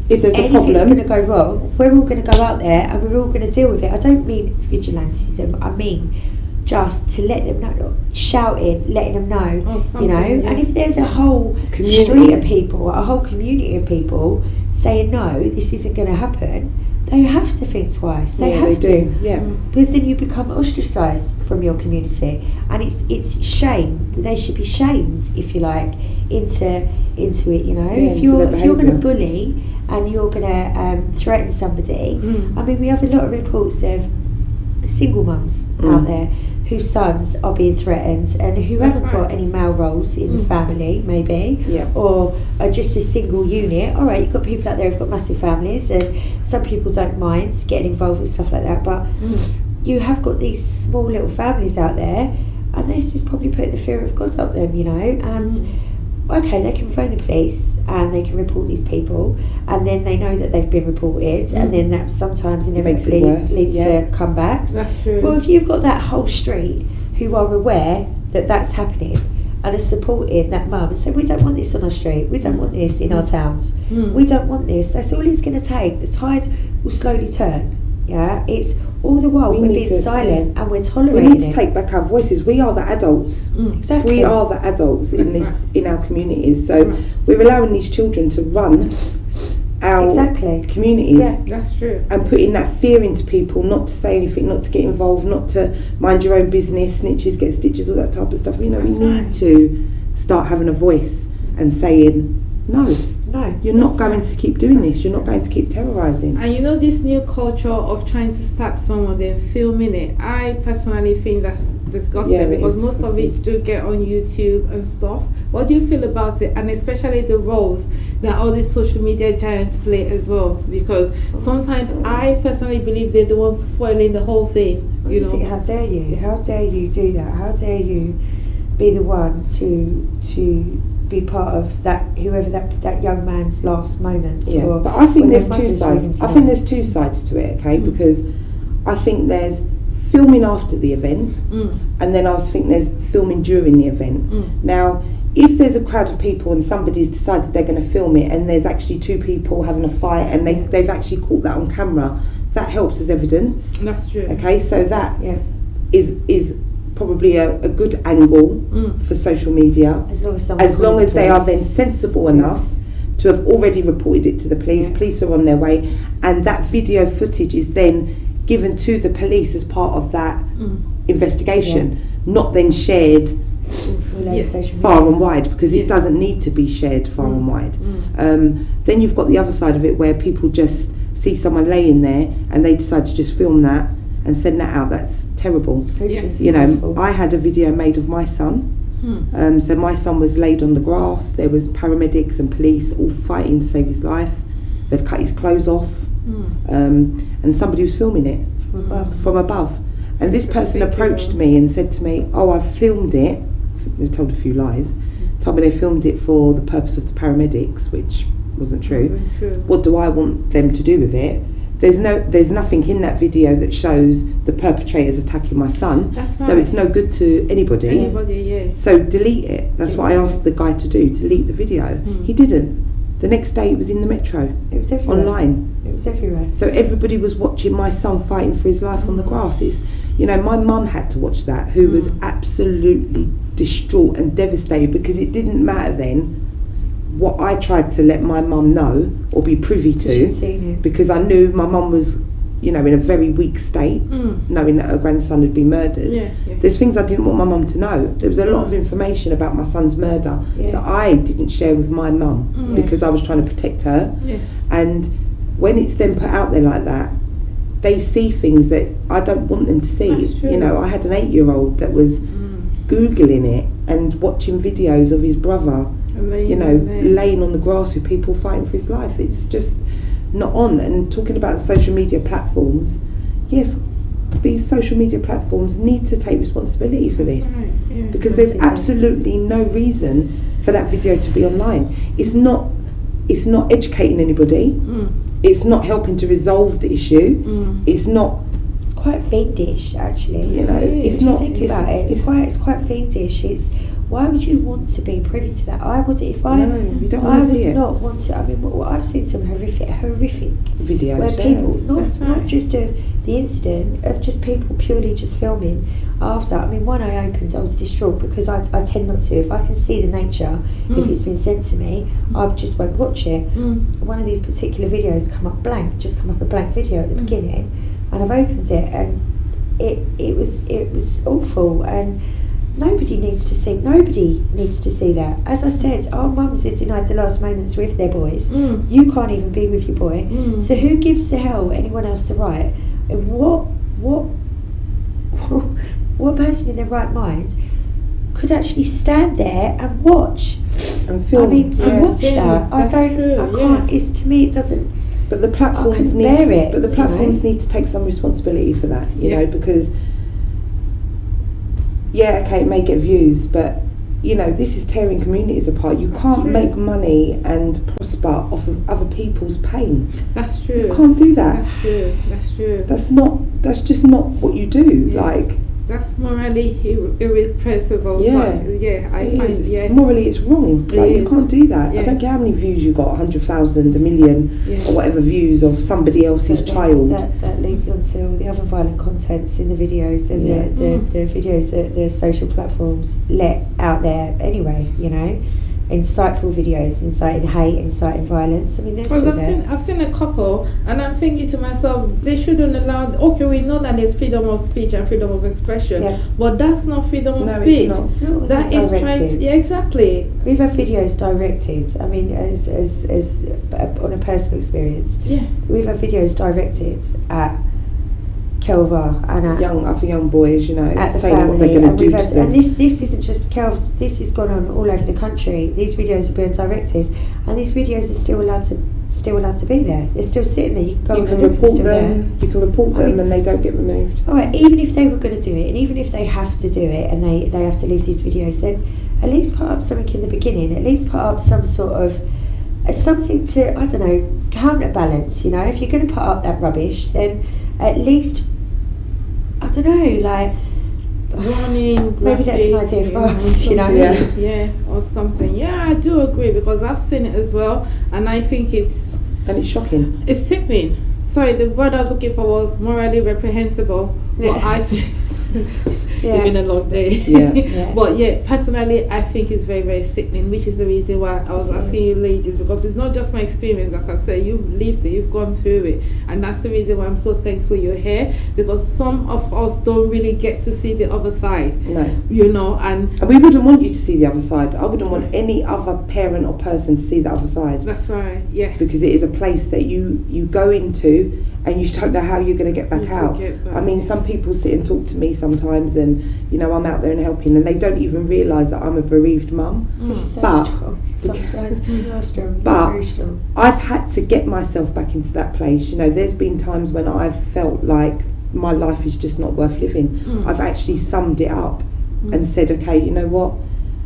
Speaker 1: if there's a problem,
Speaker 3: anything's going to go wrong, we're all going to go out there and we're all going to deal with it. I don't mean vigilantism. I mean just to let them know, shouting, letting them know, you know. And if there's a whole street of people, a whole community of people saying no, this isn't going to happen, they have to think twice. They have to. Because then you become ostracised from your community, and it's shame. They should be shamed, if you like, into it. You know, if you're going to bully and you're going to threaten somebody. I mean, we have a lot of reports of single mums out there whose sons are being threatened and who haven't got any male roles in the family, maybe, or are just a single unit. All right, you've got people out there who've got massive families, and some people don't mind getting involved with stuff like that, but you have got these small little families out there, and this is probably putting the fear of God up them, you know. And okay, they can phone the police and they can report these people, and then they know that they've been reported, and then that sometimes inevitably leads to comebacks.
Speaker 2: That's true.
Speaker 3: Well, if you've got that whole street who are aware that that's happening and are supporting that mum and say, we don't want this on our street, we don't want this in our towns, we don't want this, that's all it's going to take. The tide will slowly turn. Yeah, it's all the while we're being silent and we're tolerating it.
Speaker 1: We need to take back our voices. We are the adults.
Speaker 3: Exactly.
Speaker 1: We are the adults in our communities. So we're allowing these children to run our communities.
Speaker 3: Yeah,
Speaker 2: that's true.
Speaker 1: And putting that fear into people, not to say anything, not to get involved, not to mind your own business, snitches get stitches, all that type of stuff. You know, we need to start having a voice and saying, no, you're not going to keep doing this. You're not going to keep terrorising.
Speaker 2: And you know, this new culture of trying to stab someone then filming it, I personally think that's disgusting, because most of it do get on YouTube and stuff. What do you feel about it? And especially the roles that all these social media giants play as well, because sometimes I personally believe they're the ones spoiling the whole thing. You know,
Speaker 3: think, how dare you do that? How dare you be the one to be part of that, whoever that young man's last moments.
Speaker 1: But I think there's two sides. I think there's two sides to it, okay? Because I think there's filming after the event, and then I think there's filming during the event. Now, if there's a crowd of people and somebody's decided they're going to film it, and there's actually two people having a fight, and they've actually caught that on camera, that helps as evidence.
Speaker 2: That's true.
Speaker 1: Okay, so that is probably a good angle for social media, as long as they are then sensible enough to have already reported it to the police. Police are on their way, and that video footage is then given to the police as part of that investigation, not then shared far and wide, because it doesn't need to be shared far and wide. Then you've got the other side of it, where people just see someone laying there and they decide to just film that and send that out. That's terrible. You know, I had a video made of my son. So my son was laid on the grass. There was paramedics and police all fighting to save his life. They'd cut his clothes off, and somebody was filming it from above. And this person approached me and said to me, "Oh, I filmed it." They told a few lies. Told me they filmed it for the purpose of the paramedics, which wasn't true. What do I want them to do with it? There's nothing in that video that shows the perpetrators attacking my son.
Speaker 2: That's right.
Speaker 1: So it's no good to anybody. So delete it. That's what I asked the guy to do, delete the video. He didn't. The next day it was in the Metro.
Speaker 3: It was everywhere.
Speaker 1: Online.
Speaker 3: It was everywhere.
Speaker 1: So everybody was watching my son fighting for his life on the grass. You know, my mum had to watch that, who was absolutely distraught and devastated, because it didn't matter then what I tried to let my mum know or be privy to, because I knew my mum was, you know, in a very weak state, knowing that her grandson had been murdered. There's things I didn't want my mum to know. There was a lot of information about my son's murder that I didn't share with my mum because I was trying to protect her. And when it's then put out there like that, they see things that I don't want them to see. You know, I had an 8-year-old that was Googling it and watching videos of his brother, you know, laying on the grass with people fighting for his life. It's just not on. And talking about social media platforms, yes, these social media platforms need to take responsibility for this, because there's absolutely no reason for that video to be online. It's not educating anybody. It's not helping to resolve the issue. It's not.
Speaker 3: It's quite fiendish, actually.
Speaker 1: You know, it's not.
Speaker 3: Think about it. It's quite fiendish. It's, why would you want to be privy to that? I would, if I.
Speaker 1: No, you don't want to see it.
Speaker 3: I would not want to. I mean, I've seen some horrific
Speaker 1: videos
Speaker 3: where people, not just of the incident, of just people purely just filming after. I mean, when I opened, I was distraught, because I tend not to. If I can see the nature, if it's been sent to me, I just won't watch it. One of these particular videos come up a blank video at the beginning, and I've opened it, and it was awful, and nobody needs to see that. As I said, our mums are denied the last moments with their boys. You can't even be with your boy. So who gives the hell anyone else the right? And what person in their right mind could actually stand there and watch
Speaker 1: and film?
Speaker 3: I mean, to watch that, I can't. It's, to me, it doesn't.
Speaker 1: But the platforms need to take some responsibility for that, you know, because it may get views, but you know, this is tearing communities apart. You can't make money and prosper off of other people's pain.
Speaker 2: That's true.
Speaker 1: You can't do that.
Speaker 2: That's true.
Speaker 1: That's just not what you do. Like,
Speaker 2: that's morally irrepressible.
Speaker 1: Morally it's wrong. Like, you can't do that. I don't care how many views you got, 100,000, 1 million, or whatever views of somebody else's child.
Speaker 3: That leads on to all the other violent contents in the videos and the videos that the social platforms let out there anyway, you know. Insightful videos, inciting hate, inciting violence. I mean,
Speaker 2: I've seen a couple, and I'm thinking to myself, they shouldn't allow. Okay, we know that there's freedom of speech and freedom of expression, but that's not freedom of speech.
Speaker 3: It's not. No,
Speaker 2: that is trying to, exactly.
Speaker 3: We've had videos directed. I mean, as on a personal experience, we've had videos directed at Kelva and at
Speaker 1: young boys, you know,
Speaker 3: at
Speaker 1: saying
Speaker 3: the
Speaker 1: what they're going to do to them.
Speaker 3: And this isn't just Kelva. This has gone on all over the country. These videos are being directed, and these videos are still allowed to be there. They're still sitting there. You can go and report them.
Speaker 1: You can report them, and they don't get removed.
Speaker 3: All right. Even if they were going to do it, and even if they have to do it, and they have to leave these videos, then at least put up something in the beginning. At least put up some sort of something to, I don't know, counterbalance. You know, if you're going to put up that rubbish, then at least, I don't know, like,
Speaker 2: warning,
Speaker 3: maybe that's an idea for us, you know.
Speaker 2: Or something. I do agree, because I've seen it as well, and I think it's
Speaker 1: shocking.
Speaker 2: It's sickening. Sorry, the word I was looking for was morally reprehensible. But I think it's been a long day. But personally, I think it's very, very sickening, which is the reason why I was asking you ladies, because it's not just my experience. Like I say, you've lived it, you've gone through it, and that's the reason why I'm so thankful you're here, because some of us don't really get to see the other side.
Speaker 1: No.
Speaker 2: You know, and
Speaker 1: we wouldn't want you to see the other side. I wouldn't want any other parent or person to see the other side.
Speaker 2: That's right. Because
Speaker 1: it is a place that you go into, and you don't know how you're going to get back out. I mean, some people sit and talk to me sometimes, and you know, I'm out there and helping, and they don't even realise that I'm a bereaved mum. But
Speaker 3: sometimes you are strong.
Speaker 1: But
Speaker 3: very strong.
Speaker 1: I've had to get myself back into that place. You know, there's been times when I've felt like my life is just not worth living. I've actually summed it up and said, okay, you know what?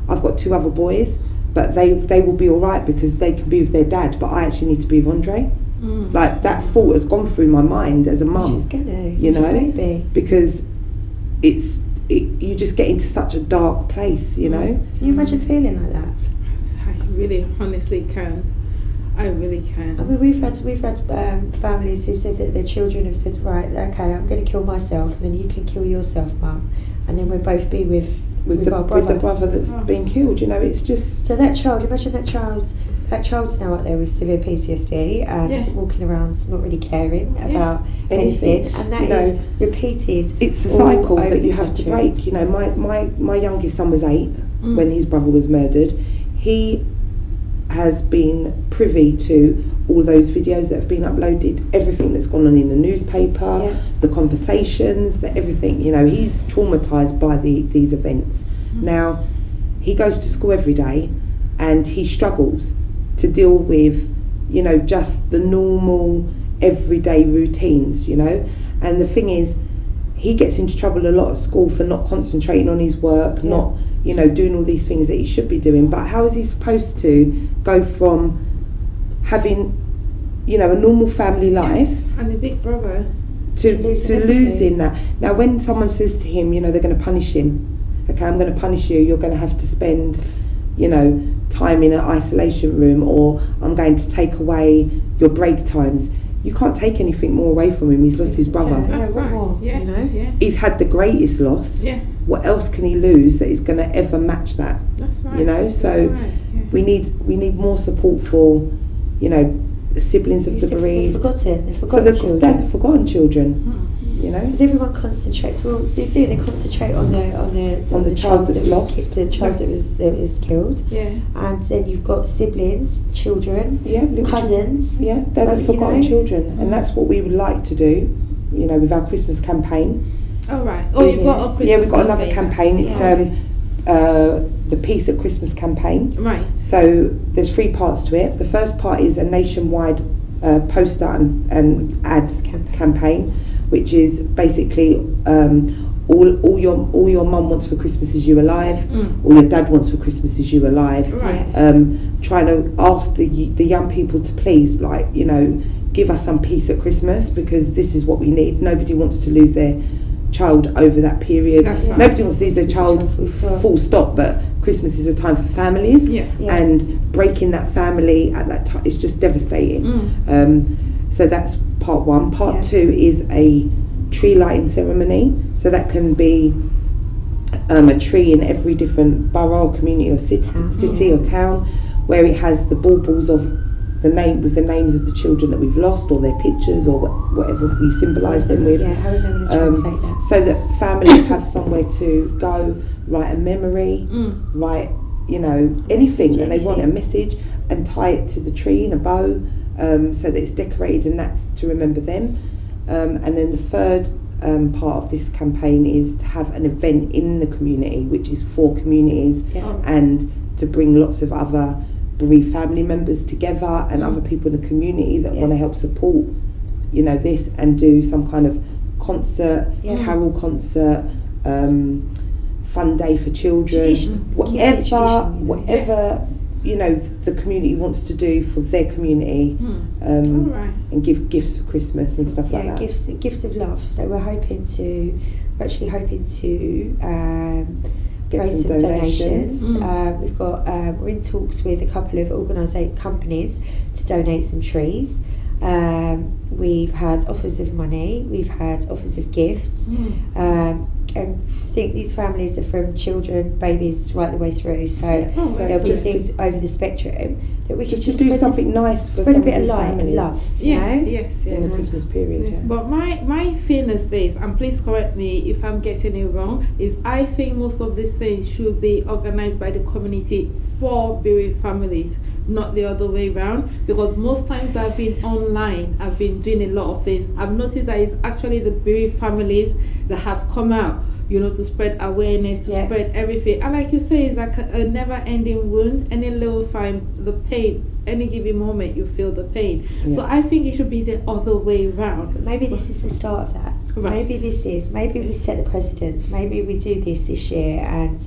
Speaker 1: I've got 2 other boys, but they will be all right because they can be with their dad. But I actually need to be with Andre. Like, that thought has gone through my mind as a mum.
Speaker 3: She's gonna,
Speaker 1: you know,
Speaker 3: baby.
Speaker 1: Because you just get into such a dark place, you know.
Speaker 3: Can you imagine feeling like that?
Speaker 2: I really honestly can. I really can.
Speaker 3: I mean, we've had families who said that their children have said, right, okay, I'm going to kill myself, and then you can kill yourself, Mum, and then we'll both be with our brother.
Speaker 1: With the brother that's been killed. You know, it's just.
Speaker 3: So that child, imagine that child's now out there with severe PTSD and walking around not really caring about anything, and that is repeated.
Speaker 1: It's a cycle that you have to break. You know, my youngest son was 8 when his brother was murdered. He has been privy to all those videos that have been uploaded, everything that's gone on in the newspaper, the conversations, everything. You know, he's traumatised by these events. Now, he goes to school every day and he struggles to deal with, you know, just the normal everyday routines, you know. And the thing is, he gets into trouble a lot at school for not concentrating on his work, not, you know, doing all these things that he should be doing. But how is he supposed to go from having, you know, a normal family life
Speaker 2: and a big brother
Speaker 1: to losing that? Now, when someone says to him, you know, they're going to punish him, okay, I'm going to punish you, you're going to have to spend, you know, time in an isolation room, or I'm going to take away your break times. You can't take anything more away from him. He's lost his brother.
Speaker 2: That's right.
Speaker 3: More,
Speaker 2: you know?
Speaker 1: He's had the greatest loss. What else can he lose that is going to ever match that?
Speaker 2: That's right.
Speaker 1: You know, so we need more support for, you know, the siblings of the bereaved.
Speaker 3: The forgotten children.
Speaker 1: The forgotten children. You know,
Speaker 3: because everyone concentrates. Well, they concentrate on the
Speaker 1: child that's lost,
Speaker 3: the child that was killed. And then you've got siblings, children, cousins.
Speaker 1: They're the forgotten children, and that's what we would like to do. You know, with our Christmas campaign.
Speaker 2: Oh right. Oh, you've got a Christmas.
Speaker 1: Yeah, we've got another campaign. It's the Peace at Christmas campaign.
Speaker 2: Right.
Speaker 1: So there's 3 parts to it. The first part is a nationwide poster and ads campaign, which is basically all your mum wants for Christmas is you alive, all your dad wants for Christmas is you alive.
Speaker 2: Right.
Speaker 1: Trying to ask the young people to please, like, you know, give us some peace at Christmas, because this is what we need. Nobody wants to lose their child over that period.
Speaker 2: That's right.
Speaker 1: Nobody wants to lose their child full stop, but Christmas is a time for families, and breaking that family at that time is just devastating. So that's part 1. Part 2 is a tree lighting ceremony. So that can be a tree in every different borough, community, or city or town, where it has the baubles of the names of the children that we've lost, or their pictures, or whatever we symbolise them with.
Speaker 3: How are they going to translate that?
Speaker 1: So that families have somewhere to go, write a memory, write, you know, anything that they want, a message, and tie it to the tree in a bow. So that it's decorated, and that's to remember them. And then the third part of this campaign is to have an event in the community, which is for communities, and to bring lots of other bereaved family members together and other people in the community that want to help support, you know, this, and do some kind of concert, carol concert, fun day for children, whatever you know the community wants to do for their community, and give gifts for Christmas and stuff like that.
Speaker 3: Gifts of love. So we're hoping to raise some donations. We've got we're in talks with a couple of companies to donate some trees. We've had offers of money, we've had offers of gifts, and I think these families are from children, babies, right the way through. So there'll be things over the spectrum that we can just
Speaker 1: do something nice for
Speaker 3: spread
Speaker 1: some
Speaker 3: a bit of
Speaker 1: these
Speaker 3: light
Speaker 1: families.
Speaker 3: and love.
Speaker 2: Yes.
Speaker 1: In the Christmas period.
Speaker 2: But my thing is this, and please correct me if I'm getting it wrong, is I think most of these things should be organised by the community for bereaved families, not the other way around, because most times I've been online, I've been doing a lot of things, I've noticed that it's actually the bereaved families that have come out, you know, to spread awareness, to spread everything. And like you say, it's like a never-ending wound. Any little time, the pain, any given moment, you feel the pain. So I think it should be the other way around.
Speaker 3: But maybe this is the start of that.
Speaker 2: Right.
Speaker 3: Maybe we set the precedents. Maybe we do this year and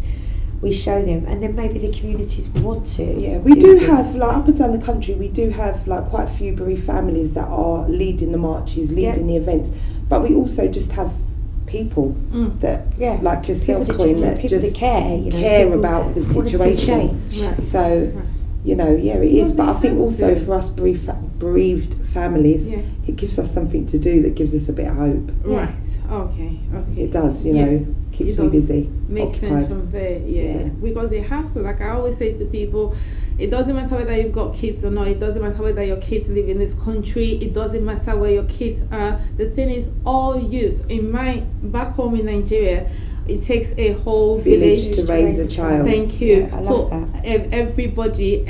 Speaker 3: we show them, and then maybe the communities want to.
Speaker 1: Yeah, we do have, like, up and down the country, we do have, like, quite a few bereaved families that are leading the marches, leading the events. But we also just have people that, like yourself,
Speaker 3: people that care, you know,
Speaker 1: care about the situation.
Speaker 2: Right.
Speaker 1: So you know, yeah, it is. But I think also
Speaker 2: to.
Speaker 1: for us bereaved families, it gives us something to do that gives us a bit of hope.
Speaker 2: Right. Okay.
Speaker 1: It does, you know, keeps me busy.
Speaker 2: Makes
Speaker 1: occupied.
Speaker 2: sense from there, because it has to. Like I always say to people, it doesn't matter whether you've got kids or not. It doesn't matter whether your kids live in this country. It doesn't matter where your kids are. The thing is, all youth. Back home in Nigeria, it takes a whole village
Speaker 1: to raise a child.
Speaker 2: Thank you.
Speaker 3: Yeah, I love that.
Speaker 2: Everybody,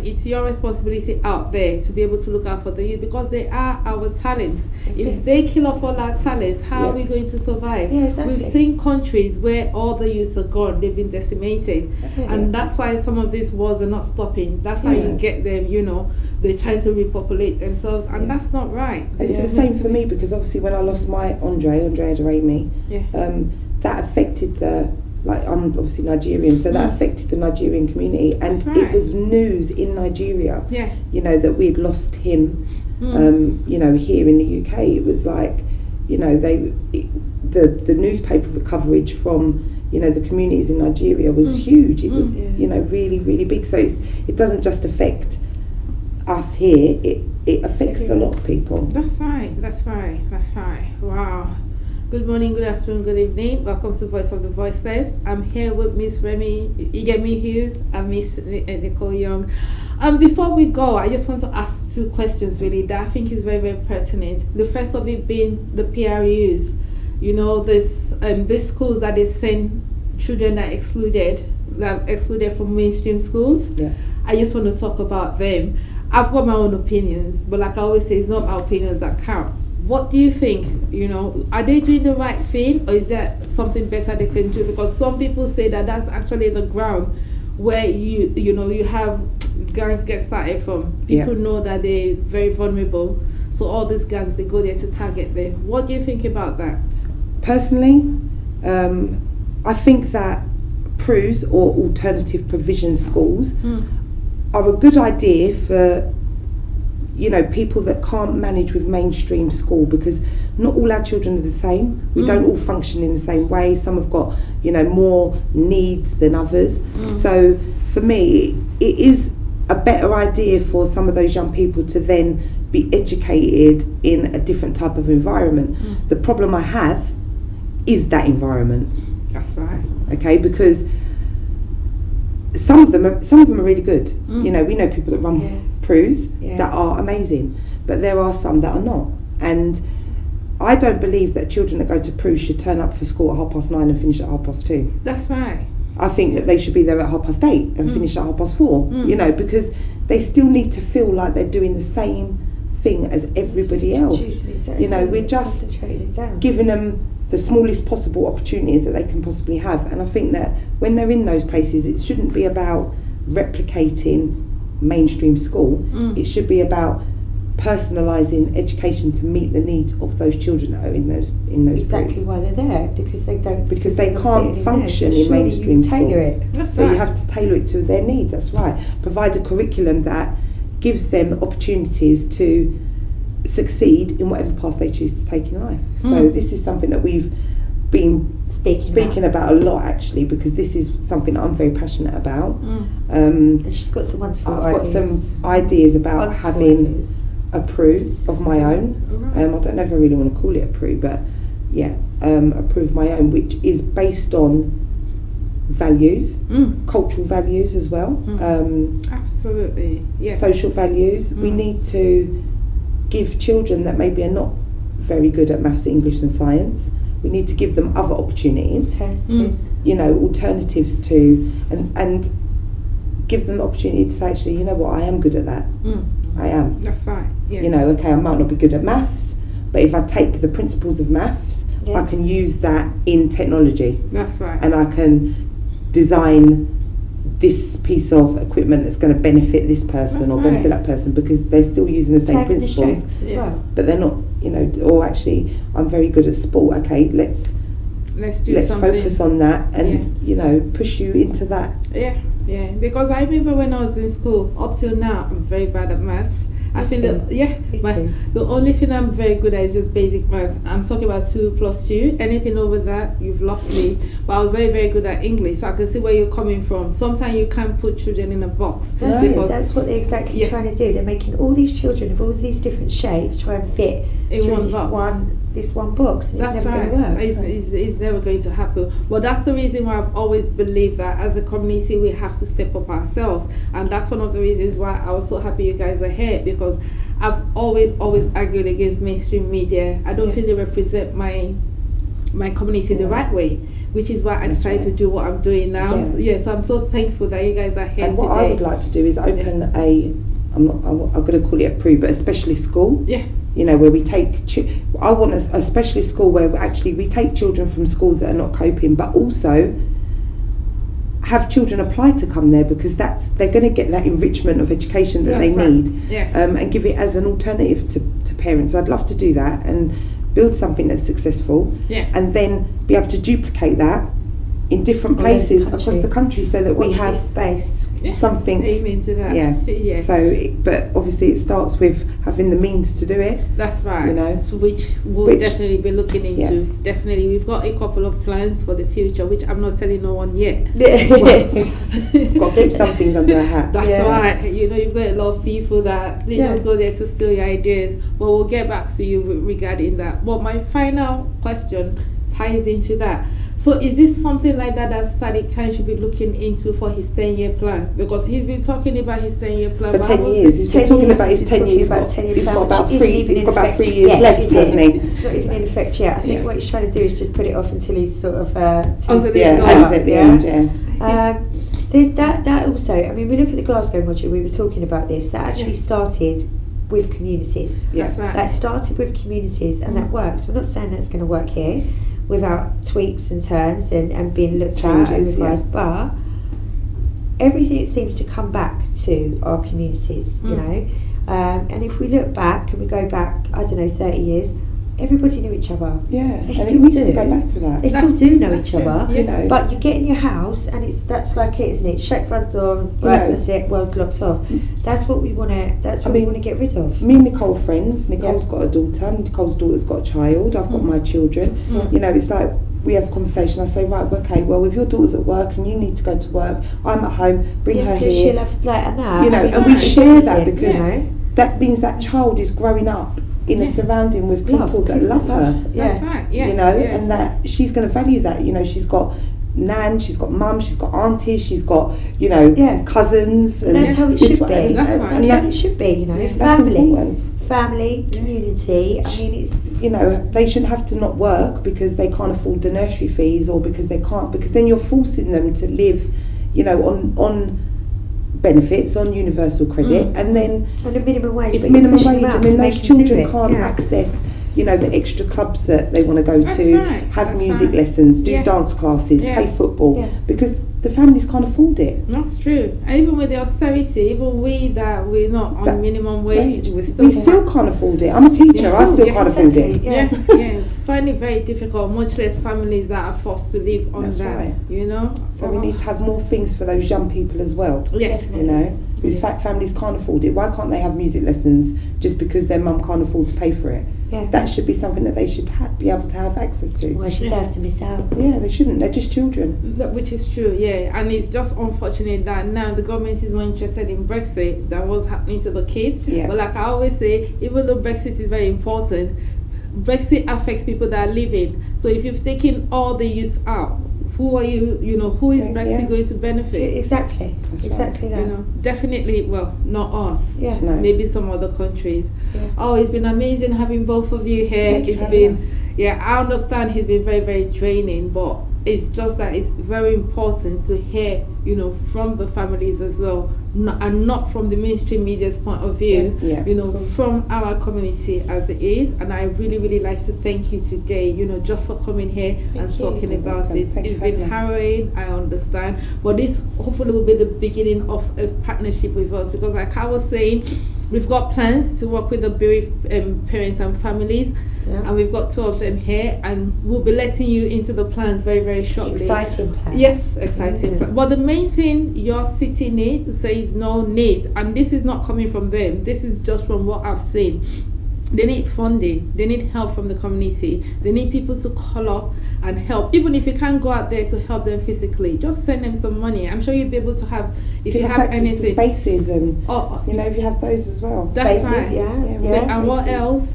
Speaker 2: it's your responsibility out there to be able to look out for the youth, because they are our talents. If they kill off all our talents, how are we going to survive?
Speaker 3: Yeah, exactly.
Speaker 2: We've seen countries where all the youths are gone, they've been decimated. And that's why some of these wars are not stopping. That's why you get them, you know, they're trying to repopulate themselves, and that's not right.
Speaker 1: And it's the same for me, because obviously when I lost my Andre Aderemi, that affected I'm obviously Nigerian, so that affected the Nigerian community, and it was news in Nigeria, you know, that we'd lost him, you know, here in the UK. It was like, you know, the newspaper coverage from, you know, the communities in Nigeria was huge. It was, you know, really, really big. So it doesn't just affect us here, it affects a lot of people. That's right. Wow.
Speaker 2: Good morning, good afternoon, good evening. Welcome to Voice of the Voiceless. I'm here with Miss Yemi Hughes and Miss Nichole Young. Before we go, I just want to ask two questions really that I think is very, very pertinent. The first of it being the PRUs. You know, these schools that they send children that are excluded from mainstream schools. I just want to talk about them. I've got my own opinions, but like I always say, it's not my opinions that count. What do you think? You know, are they doing the right thing, or is there something better they can do? Because some people say that that's actually the ground where you have gangs get started from. People know that they're very vulnerable, so all these gangs, they go there to target them. What do you think about that?
Speaker 1: Personally, I think that PRUs, or alternative provision schools, are a good idea for, you know, people that can't manage with mainstream school, because not all our children are the same. We don't all function in the same way. Some have got, you know, more needs than others. So for me, it is a better idea for some of those young people to then be educated in a different type of environment. The problem I have is that environment.
Speaker 2: That's right.
Speaker 1: Okay, because some of them are really good. You know, we know people that run PRUs that are amazing, but there are some that are not. And I don't believe that children that go to PRUs should turn up for school at 9:30 and finish at 2:30.
Speaker 2: That's right.
Speaker 1: I think that they should be there at 8:30 and finish at 4:30. You know, because they still need to feel like they're doing the same thing as everybody else. You know, we're just giving them the smallest possible opportunities that they can possibly have. And I think that when they're in those places, it shouldn't be about replicating mainstream school. It should be about personalising education to meet the needs of those children that are in those
Speaker 3: exactly
Speaker 1: groups.
Speaker 3: Why they're there, because they
Speaker 1: can't function in mainstream school.
Speaker 3: Tailor it.
Speaker 1: So you have to tailor it to their needs. That's right. Provide a curriculum that gives them opportunities to succeed in whatever path they choose to take in life. So this is something that we've been speaking about a lot, actually, because this is something that I'm very passionate about.
Speaker 3: And she's got some wonderful ideas.
Speaker 1: I've got some ideas about having a PRU of my own. I don't know if I really want to call it a PRU, but a PRU of my own, which is based on values, cultural values as well.
Speaker 2: Absolutely.
Speaker 1: Social values. We need to give children that maybe are not very good at maths, English and science, we need to give them other opportunities, you know, alternatives to, and give them the opportunity to say, actually, you know what, I am good at that. I am.
Speaker 2: That's right. Yeah.
Speaker 1: You know, okay, I might not be good at maths, but if I take the principles of maths, I can use that in technology.
Speaker 2: That's right.
Speaker 1: And I can design this piece of equipment that's going to benefit this person benefit that person, because they're still using the same principles
Speaker 3: as well.
Speaker 1: But they're not, you know, or actually I'm very good at sport, okay, let's focus on that and you know, push you into that.
Speaker 2: Because I remember when I was in school, up till now I'm very bad at maths, I think the only thing I'm very good at is just basic maths. I'm talking about 2 + 2. Anything over that, you've lost me. But I was very, very good at English, so I can see where you're coming from. Sometimes you can't put children in a box.
Speaker 3: That's what they're exactly trying to do. They're making all these children of all these different shapes try and fit
Speaker 2: in
Speaker 3: through
Speaker 2: this
Speaker 3: one box, and it's never going to work.
Speaker 2: It's never going to happen. But that's the reason why I've always believed that as a community we have to step up ourselves, and that's one of the reasons why I was so happy you guys are here, because I've always argued against mainstream media. I don't think they represent my community the right way, which is why I decided to do what I'm doing now. So I'm so thankful that you guys are here
Speaker 1: and
Speaker 2: today.
Speaker 1: what I would like to do is open I'm going to call it a PRU, but a specialist school. Where we take I want a specialist school where actually we take children from schools that are not coping, but also have children apply to come there, because they're going to get that enrichment of education that they need, and give it as an alternative to parents. I'd love to do that and build something that's successful, and then be able to duplicate that in different places across the country, so that we have
Speaker 3: space.
Speaker 1: Something.
Speaker 2: Amen to that.
Speaker 1: So, but obviously it starts with having the means to do it.
Speaker 2: That's right. So which we'll definitely be looking into. Definitely, we've got a couple of plans for the future, which I'm not telling no one yet.
Speaker 1: Got to keep some things under a hat.
Speaker 2: That's right. You've got a lot of people that they just go there to steal your ideas. But we'll get back to you regarding that. But my final question ties into that. So is this something like that Sadiq Khan should be looking into for his 10-year plan? Because he's been talking about his 10-year plan
Speaker 1: for 10 years. He's been talking about his 10 years. He's got about 3 years left, hasn't he?
Speaker 3: It's not even in effect yet. I think what he's trying to do is just put it off until he's sort of
Speaker 1: at the end.
Speaker 3: There's that also. I mean, we look at the Glasgow module. We were talking about this. That actually started with communities.
Speaker 2: That's right.
Speaker 3: That started with communities, and that works. We're not saying that's going to work here without tweaks and turns and being looked at and revised, but everything seems to come back to our communities, you know. And if we look back and we go back, I don't know, 30 years, everybody knew each other.
Speaker 1: Yeah,
Speaker 3: they still do.
Speaker 1: To go back to that.
Speaker 3: They still do know each other.
Speaker 1: You know.
Speaker 3: But you get in your house and that's like it, isn't it? Shut front door, right, that's it, world's locked off. That's what we want to. That's what we want to get rid of.
Speaker 1: Me and Nicole are friends. Nicole's got a daughter. Nicole's daughter's got a child. I've got my children. You know, it's like we have a conversation. I say, right, okay, well, if your daughter's at work and you need to go to work, I'm at home. Bring her
Speaker 3: so
Speaker 1: here.
Speaker 3: She'll have like that.
Speaker 1: You know, and we share that because that means that child is growing up in a surrounding with people that love her.
Speaker 2: That's right.
Speaker 1: You know, and that she's going to value that. You know, she's got nan, she's got mum, she's got aunties, she's got, you know, cousins. And
Speaker 3: that's how it should be.
Speaker 2: That's right.
Speaker 3: That's how it should be, you know. Family, community. I mean, it's,
Speaker 1: you know, they shouldn't have to not work because they can't afford the nursery fees or because they can't, because then you're forcing them to live, you know, on benefits, on universal credit, and then
Speaker 3: on a minimum wage.
Speaker 1: It's minimum wage, and then those children can't access, you know, the extra clubs that they want to go to, have music lessons, do dance classes, play football, because the families can't afford it.
Speaker 2: That's true. And even with the austerity, even we're not on minimum wage, we still
Speaker 1: can't afford it. I'm a teacher, I still can't afford it.
Speaker 2: Find it very difficult, much less families that are forced to live on that, you know.
Speaker 1: So we need to have more things for those young people as well. You know, whose families can't afford it. Why can't they have music lessons just because their mum can't afford to pay for it? That should be something that they should be able to have access to.
Speaker 3: Why should they have to miss out?
Speaker 1: Yeah, they shouldn't. They're just children.
Speaker 2: Which is true, and it's just unfortunate that now the government is more interested in Brexit than what's happening to the kids. But like I always say, even though Brexit is very important, Brexit affects people that are living. So if you've taken all the youth out, who are who is Brexit going to benefit?
Speaker 3: Exactly. That.
Speaker 2: You know, definitely, well, not us.
Speaker 1: No.
Speaker 2: Maybe some other countries. Oh, it's been amazing having both of you here. I understand it's been very, very draining, but it's just that it's very important to hear, you know, from the families as well, and not from the mainstream media's point of view, you know, from our community as it is. And I really, really like to thank you today, you know, just for coming here and talking about it. It's been harrowing, I understand, but this hopefully will be the beginning of a partnership with us, because like I was saying, we've got plans to work with the bereaved parents and families. and we've got 2 of them here, and we'll be letting you into the plans very, very shortly.
Speaker 3: Exciting plans.
Speaker 2: Yes, exciting. But the main thing your city needs says no needs, and this is not coming from them. This is just from what I've seen. They need funding. They need help from the community. They need people to call up and help. Even if you can't go out there to help them physically, just send them some money. I'm sure you'll be able to have, if you have
Speaker 1: access
Speaker 2: anything.
Speaker 1: to spaces and if you have those as well.
Speaker 2: That's
Speaker 1: spaces,
Speaker 2: right.
Speaker 1: Yeah.
Speaker 2: And what else?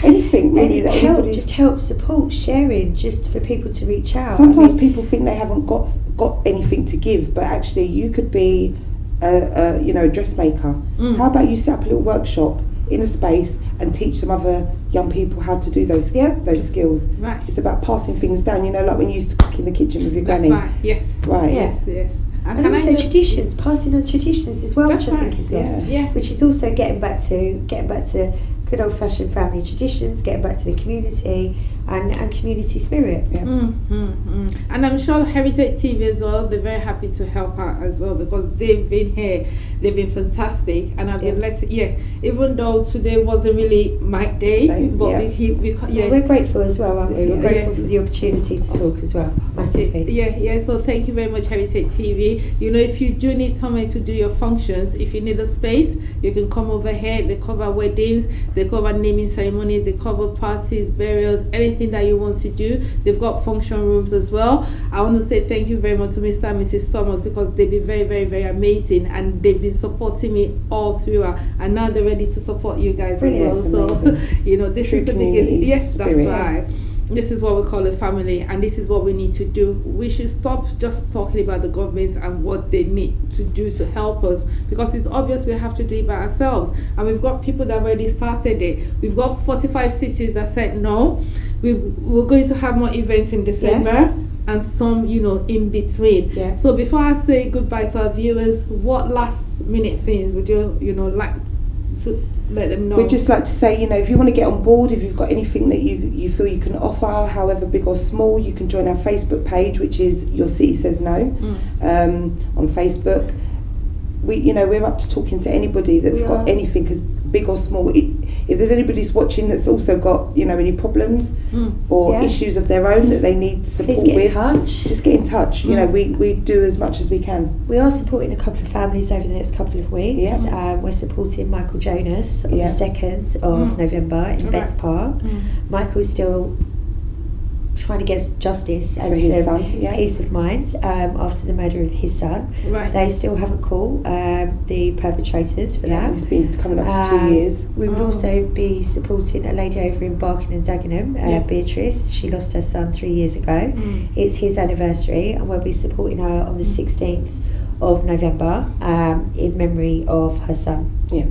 Speaker 1: Anything really that
Speaker 3: help, just help, support, sharing, just for people to reach out.
Speaker 1: Sometimes people think they haven't got anything to give, but actually you could be a dressmaker. How about you set up a little workshop in a space and teach some other young people how to do those skills.
Speaker 2: Right.
Speaker 1: It's about passing things down, like when you used to cook in the kitchen with your granny.
Speaker 2: That's right. Yes.
Speaker 1: Right.
Speaker 2: Yes.
Speaker 3: And also traditions, passing on traditions as well, which I think is lost.
Speaker 2: Yeah.
Speaker 3: Which is also getting back to good old fashioned family traditions, getting back to the community and community spirit.
Speaker 1: Yeah.
Speaker 2: And I'm sure Heritage TV as well, they're very happy to help out as well, because they've been here, they've been fantastic, and I've been even though today wasn't really my day, but
Speaker 3: we're grateful as well, aren't we? We're grateful for the opportunity to talk as well, massively.
Speaker 2: So thank you very much, Heritage TV. If you do need somewhere to do your functions, if you need a space, you can come over here. They cover weddings, they cover naming ceremonies, they cover parties, burials, anything that you want to do. They've got function rooms as well. I want to say thank you very much to Mr. and Mrs. Thomas, because they've been very, very, very amazing, and they've been supporting me all throughout, and now they're ready to support you guys as well. So this is the beginning. Yes, that's right. This is what we call a family, and this is what we need to do. We should stop just talking about the government and what they need to do to help us, because it's obvious we have to do it by ourselves. And we've got people that already started it. We've got 45 cities that said no. We're going to have more events in December, and some, in between. Yeah. So before I say goodbye to our viewers, what last minute things would you, like to let them know?
Speaker 1: We'd just like to say, if you want to get on board, if you've got anything that you feel you can offer, however big or small, you can join our Facebook page, which is Your City Says No, on Facebook. We're up to talking to anybody that's got anything, as big or small. If there's anybody who's watching that's also got, any problems or issues of their own that they need support with, just get in touch. We do as much as we can.
Speaker 3: We are supporting a couple of families over the next couple of weeks. Yeah. We're supporting Michael Jonas on the 2nd of November in Betts Park. Michael is still trying to get justice and some peace of mind after the murder of his son.
Speaker 2: Right.
Speaker 3: They still haven't caught the perpetrators for that.
Speaker 1: It's been coming up to 2 years.
Speaker 3: We would also be supporting a lady over in Barking and Dagenham, Beatrice. She lost her son 3 years ago. It's his anniversary, and we'll be supporting her on the 16th of November in memory of her son.
Speaker 1: Yeah.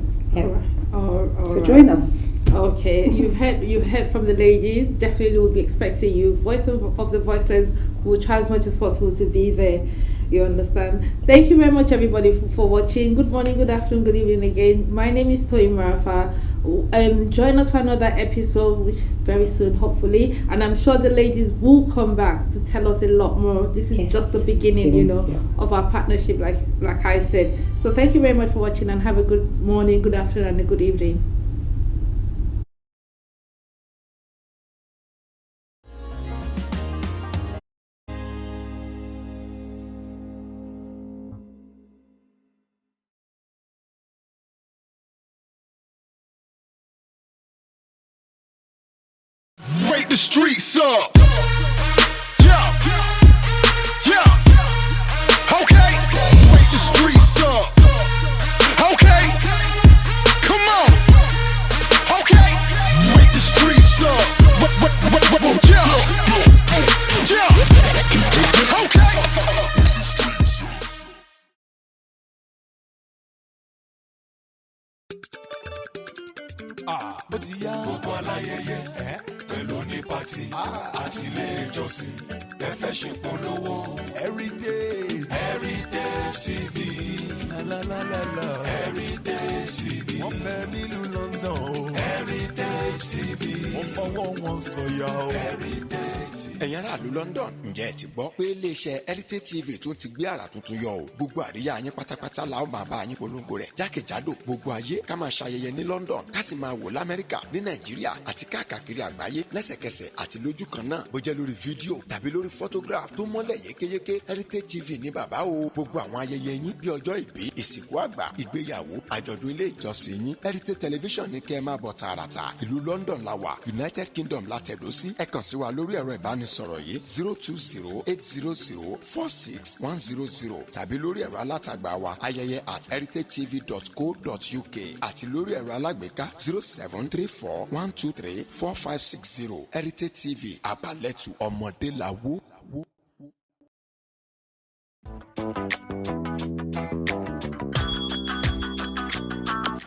Speaker 2: All
Speaker 1: so join us.
Speaker 2: Okay, you've heard from the ladies. Definitely will be expecting you. Voice of the Voiceless will try as much as possible to be there. You understand? Thank you very much, everybody, for watching. Good morning, good afternoon, good evening again. My name is Toyin Marafa. Join us for another episode, which very soon, hopefully. And I'm sure the ladies will come back to tell us a lot more. This is just the beginning, of our partnership, like I said. So thank you very much for watching, and have a good morning, good afternoon, and a good evening.
Speaker 4: Wake the streets up. Okay. Wake the streets up. Okay. Come on. Okay. Wake the streets up. Okay. Ó ti yá gbogbo aláyẹyẹ pẹ̀lú ní pàtì àti ilé ìjọsìn ẹ fẹ́ ṣe polówó Heritage TV Heritage TV wọ́n bẹ nílùú London o Heritage TV wọ́n fọwọ́ wọn sọ̀yà o Heritage TV.
Speaker 5: ẹ̀yin aráàlú London ǹjẹ́ ẹ ti gbọ́ pé iléeṣẹ́ Heritage TV tún ti gbé àrà tuntun yọ o gbogbo àríyá yín pátápátá la ó máa bá yín polongo rẹ̀ jákèjádò gbogbo ayé ká máa ṣayẹyẹ ní London ká sì máa wò l'Amẹ́ríkà ní Nàìjíríà àti káàkiri àgbáyé lẹ́sẹ̀kẹsẹ̀ àti lójú kan náà bó jẹ́ lórí fídíò tàbí lórí photograph tó mọ́lẹ̀ yékéyéké Heritage TV ní bàbá o gbogbo àwọn ayẹyẹ yín bí ọjọ́ ìbí ìsìnkú àgbà ìgbéyàwó àjọ̀dún ilé ìjọsìn yín Heritage Television ní kẹ́ ẹ máa bọ̀ tààràtà ìlú London la wà United Kingdom la tẹ̀dó sí ẹ kàn sí wa lórí ẹ̀rọ ìbánisọ̀rọ̀ yìí 020-800-46100 tàbí lórí ẹ̀rọ alátagbà wa ayẹyẹ@heritagetv.co.uk àti lórí ẹ̀rọ alágbèéká 0734-123-4560 Heritage TV abalẹ́tù ọmọdé làwó.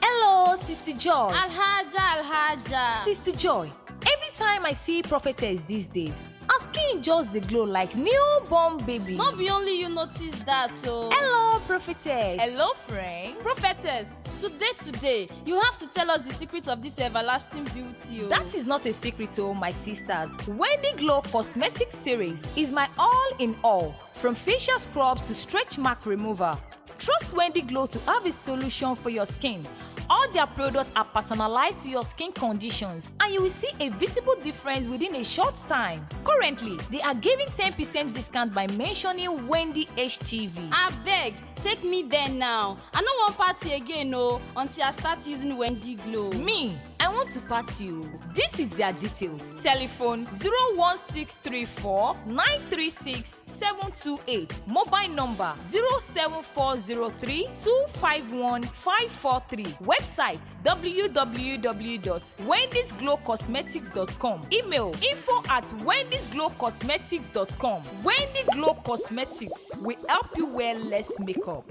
Speaker 6: Hello, Sister Joy.
Speaker 7: Alhaja.
Speaker 6: Sister Joy, every time I see prophetess these days, her skin just dey glow like newborn baby.
Speaker 7: No be only you notice that o.
Speaker 6: Hello, prophetess.
Speaker 7: Hello, friend. Prophetess, today, you have to tell us the secret of this everlasting beauty o.
Speaker 6: That is not a secret o, my sisters. Wendy Glow Cosmetic Series is my all-in-all, from facial scrubs to stretch mark remover. Trust Wendy Glow to have a solution for your skin. All their products are personalized to your skin conditions, and you will see a visible difference within a short time. Currently, they are giving 10% discount by mentioning Wendy HTV.
Speaker 7: Abeg, take me there now. I no wan party again o until I start using Wendy Glow.
Speaker 6: Me, I want to party o. This is their details. Telephone 01634 936 728. Mobile number 07403 251 543. Website www.wendysglowcosmetics.com. Email info@wendysglowcosmetics.com. Wendy Glow Cosmetics will help you wear less makeup.